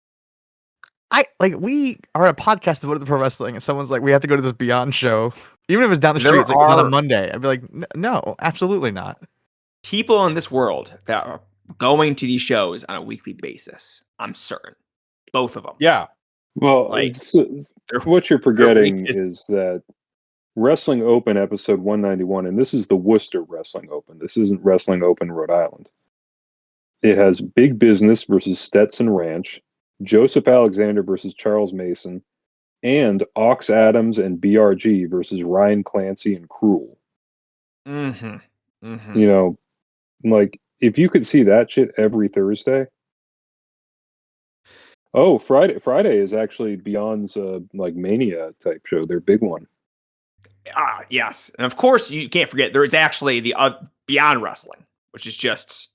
B: We are a podcast devoted to pro wrestling, and someone's like, we have to go to this Beyond show, even if it's down the
F: There
B: street. It's like, it's on
F: are-
B: a Monday. I'd be like, no, absolutely not.
F: People in this world that are going to these shows on a weekly basis. I'm certain. Both of them.
G: Yeah,
E: Well,
F: Like,
E: what you're
F: week
E: forgetting
F: is-
E: is that Wrestling Open episode 191, and this is the Worcester Wrestling Open. This isn't Wrestling Open Rhode Island. It has Big Business versus Stetson Ranch, Joseph Alexander versus Charles Mason, and Ox Adams and BRG versus Ryan Clancy and Cruel.
F: Mm-hmm. Mm-hmm.
E: You know, like if you could see that shit every Thursday. Oh, Friday is actually Beyond's like Mania type show, their big one.
F: Yes, and of course you can't forget there is actually the Beyond Wrestling, which is just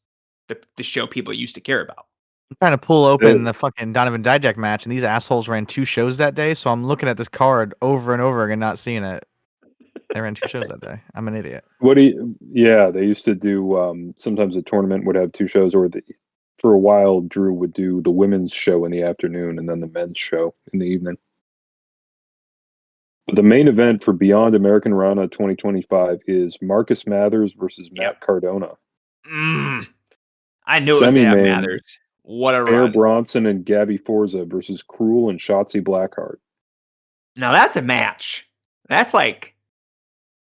F: the show people used to care about.
B: I'm trying to pull open the fucking Donovan Dijak match, and these assholes ran 2 shows that day. So I'm looking at this card over and over again, not seeing it. They ran 2 shows that day. I'm an idiot.
E: Yeah, they used to do sometimes a tournament would have 2 shows, or for a while Drew would do the women's show in the afternoon and then the men's show in the evening. But the main event for Beyond American Rana 2025 is Marcus Mathers versus Matt Cardona.
F: I knew it was
E: Semi-main,
F: Matt Mathers. What a
E: Bear
F: run.
E: Bronson and Gabby Forza versus Cruel and Shotzi Blackheart.
F: Now that's a match. That's like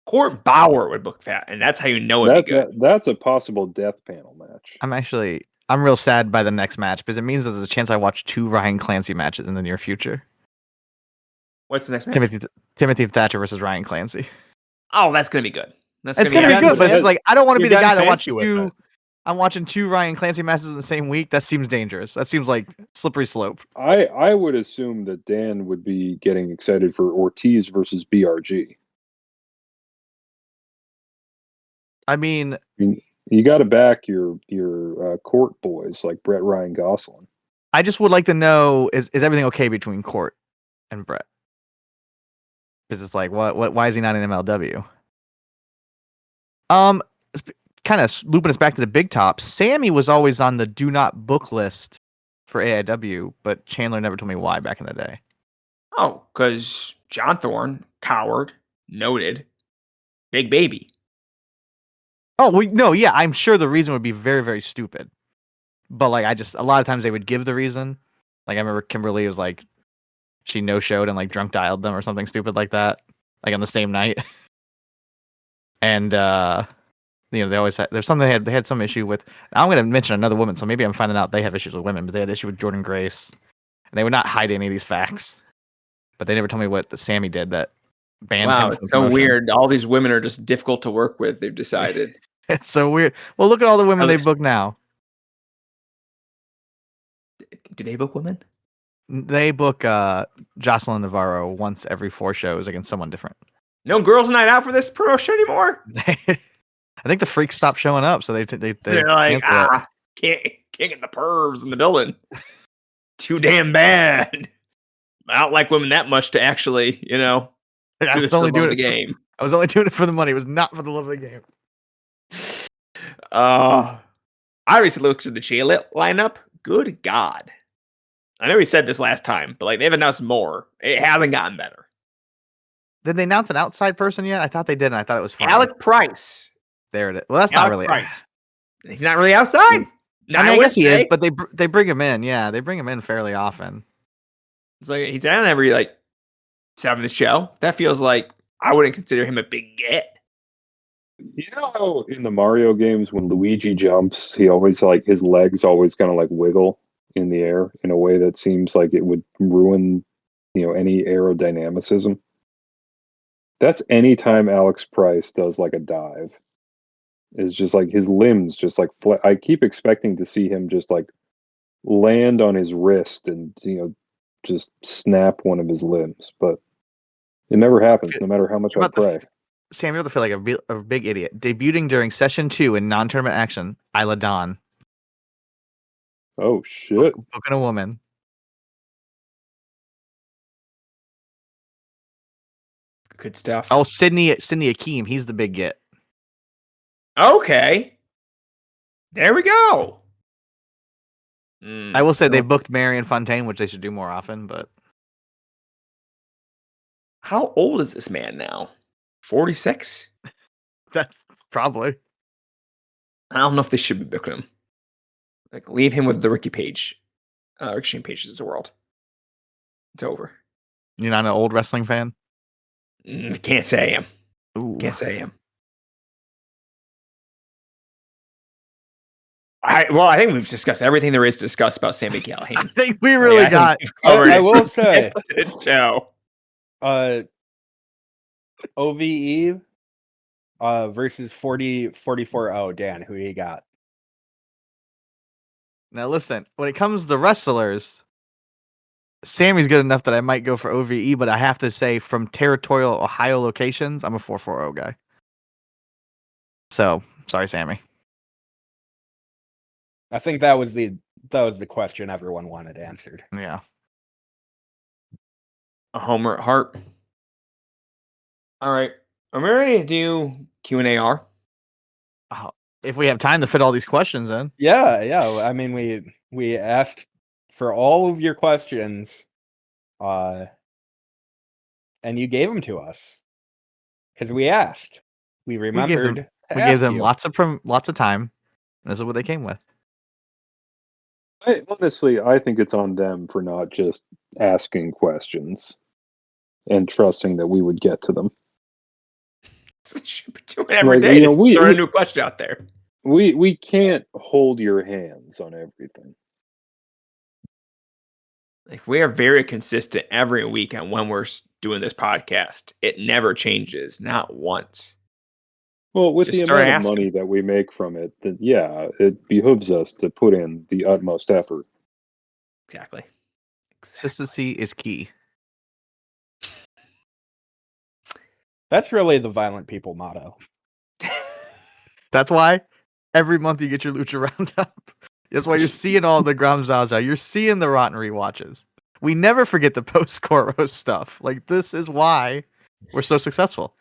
F: Court Bauer would book that, and that's how you know it'd be good.
E: That's a possible death panel match.
B: I'm real sad by the next match because it means that there's a chance I watch 2 Ryan Clancy matches in the near future.
F: What's the next match?
B: Timothy Thatcher versus Ryan Clancy.
F: Oh, that's gonna be good.
B: It's gonna be good, but it's like I don't want to be the guy that watches
G: with
B: 2.
G: it.
B: I'm watching 2 Ryan Clancy matches in the same week. That seems dangerous. That seems like slippery slope.
E: I would assume that Dan would be getting excited for Ortiz versus BRG.
B: I mean,
E: you got to back your court boys like Brett Ryan Gosselin.
B: I just would like to know is everything okay between Court and Brett? Because it's like, why is he not in MLW? Kind of looping us back to the big top. Sammy was always on the do not book list for AIW, but Chandler never told me why back in the day.
F: Oh, because John Thorne, coward, noted, big baby.
B: Oh, no, yeah, I'm sure the reason would be very, very stupid. But like, a lot of times they would give the reason. Like I remember Kimberly was like, she no-showed and like drunk dialed them or something stupid like that, like on the same night. And they always there's something they had some issue with. I'm going to mention another woman, so maybe I'm finding out they have issues with women, but they had issue with Jordan Grace, and they would not hide any of these facts. But they never told me what the Sammy did that banned him.
F: Wow,
B: from
F: it's so
B: promotion.
F: weird. All these women are just difficult to work with. They've decided.
B: It's so weird. Well, look at all the women they book now.
F: Do they book women?
B: They book Jocelyn Navarro once every 4 shows against someone different.
F: No girls' night out for this promotion anymore.
B: I think the freaks stopped showing up, so
F: they're like, can't get the pervs in the building. Too damn bad. I don't like women that much to actually, do this for the love of the game.
B: I was only doing it for the money. It was not for the love of the game.
F: I recently looked at the J-Lit lineup. Good God. I know we said this last time, but like they've announced more. It hasn't gotten better.
B: Did they announce an outside person yet? I thought they did, and I thought it was fine.
F: Alec Price.
B: There it is. Well, that's
F: Alec
B: not really.
F: Price. He's not really outside.
B: I guess he is, but they bring him in. Yeah, they bring him in fairly often.
F: It's like he's on every 7th show. That feels like I wouldn't consider him a big get.
E: You know how in the Mario games when Luigi jumps, he always his legs always kind of wiggle in the air in a way that seems like it would ruin, any aerodynamicism. That's anytime Alex Price does a dive. It's just his limbs just I keep expecting to see him just land on his wrist and just snap one of his limbs, but it never happens no matter how much I pray.
B: Sam, you'll feel like a big idiot. Debuting during session 2 in non-tournament action, Isla Dawn.
E: Oh shit!
B: Booking a woman.
F: Good stuff.
B: Oh, Sydney Akeem. He's the big get.
F: Okay. There we go.
B: I will say they booked Marion Fontaine, which they should do more often, but
F: how old is this man now? 46?
B: That's probably.
F: I don't know if they should be booking him. Leave him with the Ricky Pages of the world. It's over.
B: You're not an old wrestling fan?
F: Can't say I am.
B: Ooh.
F: Can't say I am. I think we've discussed everything there is to discuss about Sami Callihan.
B: I think we really got.
G: I will say,
F: Joe.
G: OVE versus 44-0. Dan, who you got?
B: Now listen, when it comes to the wrestlers, Sammy's good enough that I might go for OVE, but I have to say from territorial Ohio locations, I'm a 440 guy. So, sorry, Sammy.
G: I think that was the question everyone wanted answered.
B: Yeah.
F: A homer at heart. All right. Are we ready to do Q&AR?
B: Oh, if we have time to fit all these questions in.
G: Yeah. I mean, we asked for all of your questions, and you gave them to us because we asked. We remembered.
B: We gave them lots of time. And this is what they came with.
E: Honestly, I think it's on them for not just asking questions and trusting that we would get to them.
F: Should be doing every day. Just throw a new question out there.
E: We can't hold your hands on everything.
F: Like, we are very consistent every week on when we're doing this podcast. It never changes, not once.
E: Well, with
F: Just
E: the
F: start
E: amount of
F: asking.
E: money that we make from it, then yeah, it behooves us to put in the utmost effort.
F: Exactly.
B: Consistency is key.
G: That's really the Violent People motto.
B: That's why every month you get your Lucha Roundup. That's why you're seeing all the Gram Zaza. You're seeing the Rotten Rewatches. We never forget the post-score roast stuff. Like, this is why we're so successful.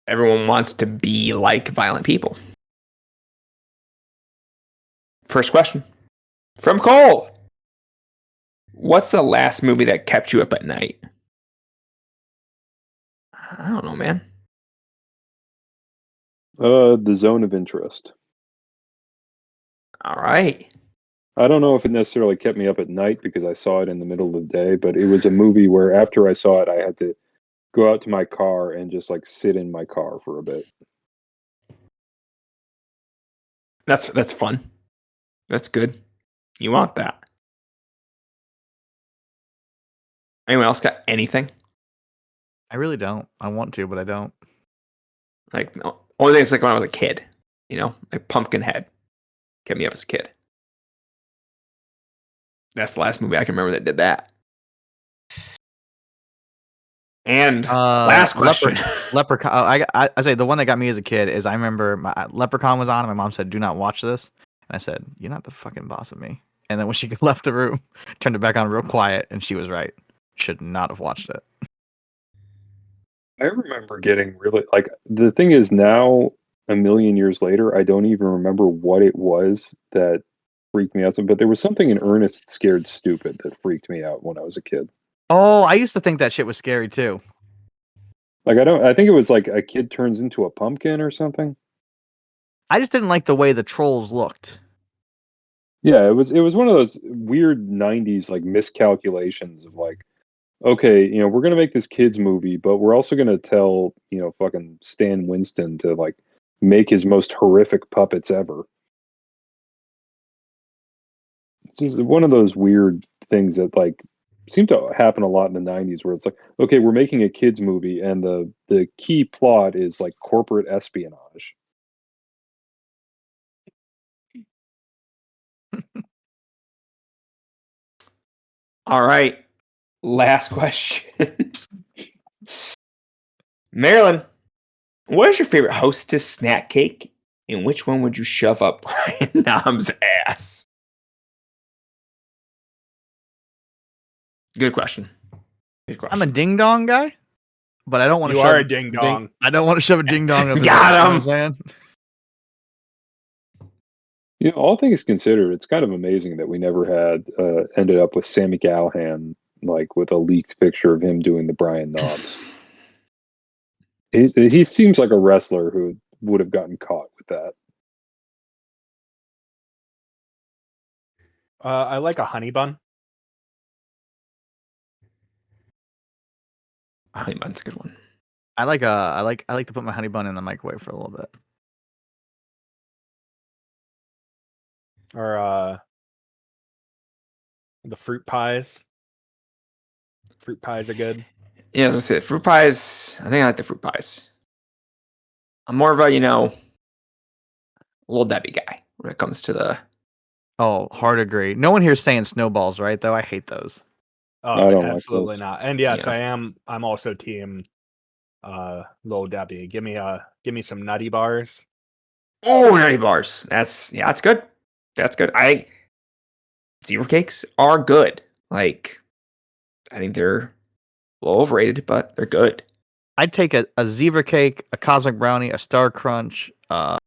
F: Everyone wants to be like Violent People. First question from Cole. What's the last movie that kept you up at night? I don't know, man.
E: The Zone of Interest.
F: All right.
E: I don't know if it necessarily kept me up at night because I saw it in the middle of the day, but it was a movie where after I saw it, I had to go out to my car and just like sit in my car for a bit.
F: That's fun. That's good. You want that. Anyone else got anything?
B: I really don't. I want to, but I don't.
F: Like, no. Only thing is like when I was a kid, like Pumpkinhead kept me up as a kid. That's the last movie I can remember that did that. And last question.
B: Leprechaun. I say the one that got me as a kid is I remember Leprechaun was on and my mom said, "Do not watch this." And I said, "You're not the fucking boss of me." And then when she left the room, turned it back on real quiet, and she was right. Should not have watched it.
E: I remember getting really like the thing is now a million years later, I don't even remember what it was that freaked me out. But there was something in Ernest Scared Stupid that freaked me out when I was a kid.
B: Oh, I used to think that shit was scary too.
E: Like I think it was like a kid turns into a pumpkin or something.
B: I just didn't like the way the trolls looked.
E: Yeah, it was one of those weird 90s like miscalculations of like, okay, we're gonna make this kids movie, but we're also gonna tell, fucking Stan Winston to like make his most horrific puppets ever. It's just one of those weird things that like seemed to happen a lot in the 90s where it's like, okay, we're making a kids movie and the key plot is like corporate espionage.
F: All right. Last question. Marilyn, what is your favorite Hostess snack cake? And which one would you shove up Brian Nom's ass? Good question.
B: I'm a ding dong guy, but I don't want to.
G: You are a ding dong.
B: I don't want to shove a ding dong up his
F: Got
B: ass,
F: him.
B: You know what I'm saying?
E: All things considered, it's kind of amazing that we never had ended up with Sami Callihan like with a leaked picture of him doing the Brian Knobs. He seems like a wrestler who would have gotten caught with that.
G: I like a honey bun.
F: Honey bun's a good one.
B: I like to put my honey bun in the microwave for a little bit.
G: Or the fruit pies. Fruit pies are good.
F: Yeah, as I said, fruit pies. I think I like the fruit pies. I'm more of a, Little Debbie guy when it comes to the.
B: Oh, hard agree. No one here's saying snowballs, right? Though I hate those.
E: I don't like
G: Absolutely
E: those.
G: not. And yes,
F: Yeah.
G: I'm also team Lil Debbie. Give me some nutty bars.
F: Oh, nutty bars. That's good. That's good. Zebra cakes are good. Like, I think they're a little overrated, but they're good.
B: I'd take a zebra cake, a cosmic brownie, a star crunch, a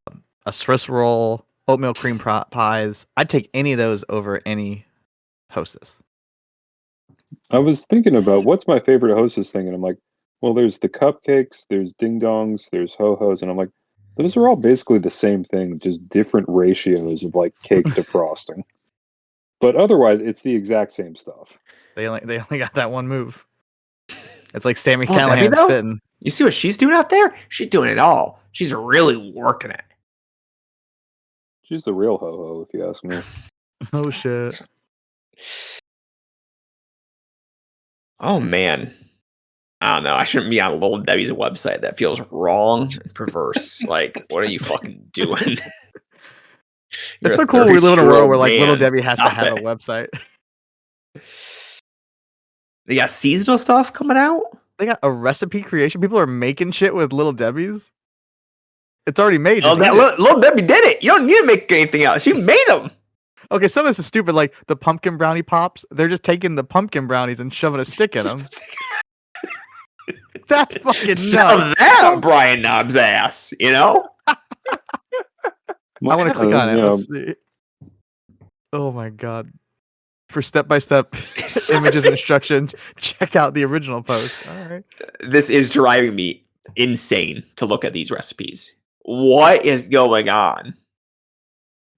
B: Swiss roll, oatmeal cream pies. I'd take any of those over any Hostess.
E: I was thinking about what's my favorite Hostess thing, and I'm like, well, there's the cupcakes, there's ding dongs, there's ho hos, and I'm like, those are all basically the same thing, just different ratios of like cake to frosting. But otherwise, it's the exact same stuff.
B: They only got that one move. It's like Sami
F: Oh, Debbie,
B: Callihan
F: though?
B: spitting.
F: You see what she's doing out there? She's doing it all. She's really working it.
E: She's the real ho ho, if you ask me.
B: Oh shit.
F: Oh man. I don't know. I shouldn't be on Little Debbie's website. That feels wrong and perverse. Like, what are you fucking doing?
B: It's so cool we live in a world where like Little Debbie has to
F: Stop
B: have
F: it.
B: a website.
F: They got seasonal stuff coming out.
B: They got a recipe creation. People are making shit with Little Debbie's. It's already made.
F: Oh,
B: Just eat it.
F: Little Debbie did it. You don't need to make anything else. She made them.
B: Okay, some of this is stupid. Like the pumpkin brownie pops. They're just taking the pumpkin brownies and shoving a stick in them. That's fucking nuts.
F: Shove that up Brian Knob's ass.
B: I want to click on it.
E: you know,
B: Let's see. Oh my god. For step-by-step images and instructions, check out the original post. All right.
F: This is driving me insane to look at these recipes. What is going on?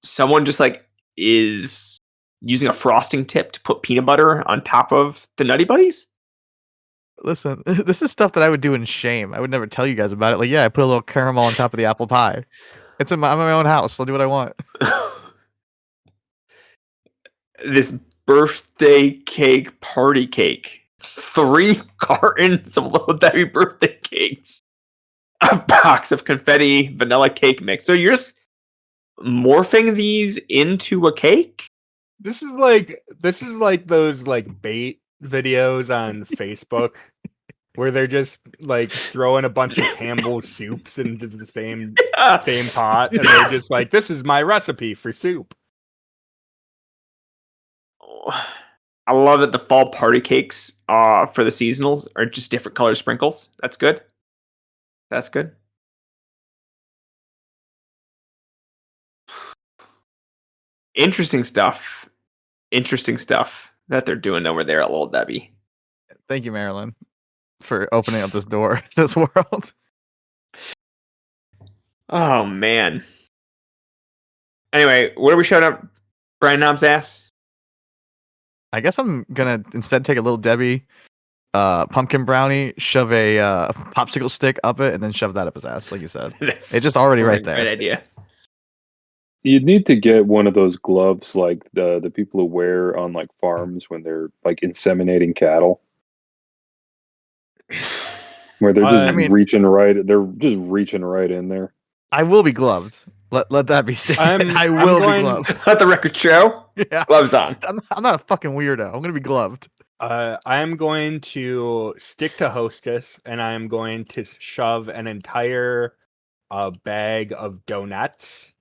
F: Someone just like is using a frosting tip to put peanut butter on top of the Nutty Buddies?
B: Listen, this is stuff that I would do in shame. I would never tell you guys about it. Like, yeah, I put a little caramel on top of the apple pie. I'm in my own house. I'll do what I want.
F: This birthday cake party cake. 3 cartons of Little Debbie birthday cakes. A box of confetti vanilla cake mix. So you're just morphing these into a cake?
G: This is like those like bait videos on Facebook where they're just like throwing a bunch of Campbell's soups into the same pot, and they're just like, "This is my recipe for soup."
F: I love that the fall party cakes for the seasonals are just different color sprinkles. That's good. That's good. Interesting stuff. Interesting stuff that they're doing over there at Little Debbie.
B: Thank you, Marilyn, for opening up this door, this world.
F: Oh, man. Anyway, what are we showing up Brian Knob's ass?
B: I guess I'm gonna instead take a Little Debbie pumpkin brownie, shove a popsicle stick up it, and then shove that up his ass, like you said. It's just already right there.
F: Great idea.
E: You'd need to get one of those gloves like the people who wear on like farms when they're like inseminating cattle. Where they're just reaching right in there.
B: I will be gloved. Let that be stated. I will be gloved.
F: Let the record show.
B: Yeah.
F: Gloves on.
B: I'm not a fucking weirdo. I'm gonna be gloved.
G: I am going to stick to Hostess, and I am going to shove an entire bag of donuts.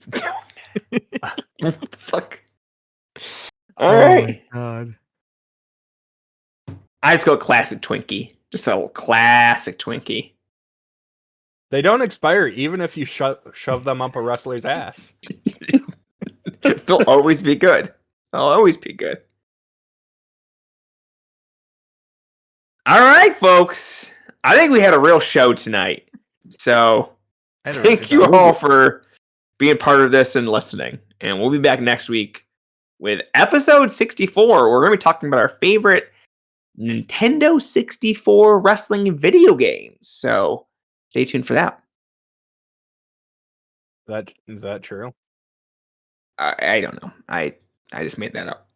F: What the fuck? All right.
B: My God.
F: I just go classic Twinkie. Just a little classic Twinkie.
G: They don't expire even if you shove them up a wrestler's ass.
F: They'll always be good. They'll always be good. All right, folks. I think we had a real show tonight. So thank you all for being part of this and listening. And we'll be back next week with episode 64. We're going to be talking about our favorite Nintendo 64 wrestling video games. So stay tuned for that.
G: Is that true?
F: I don't know. I just made that up.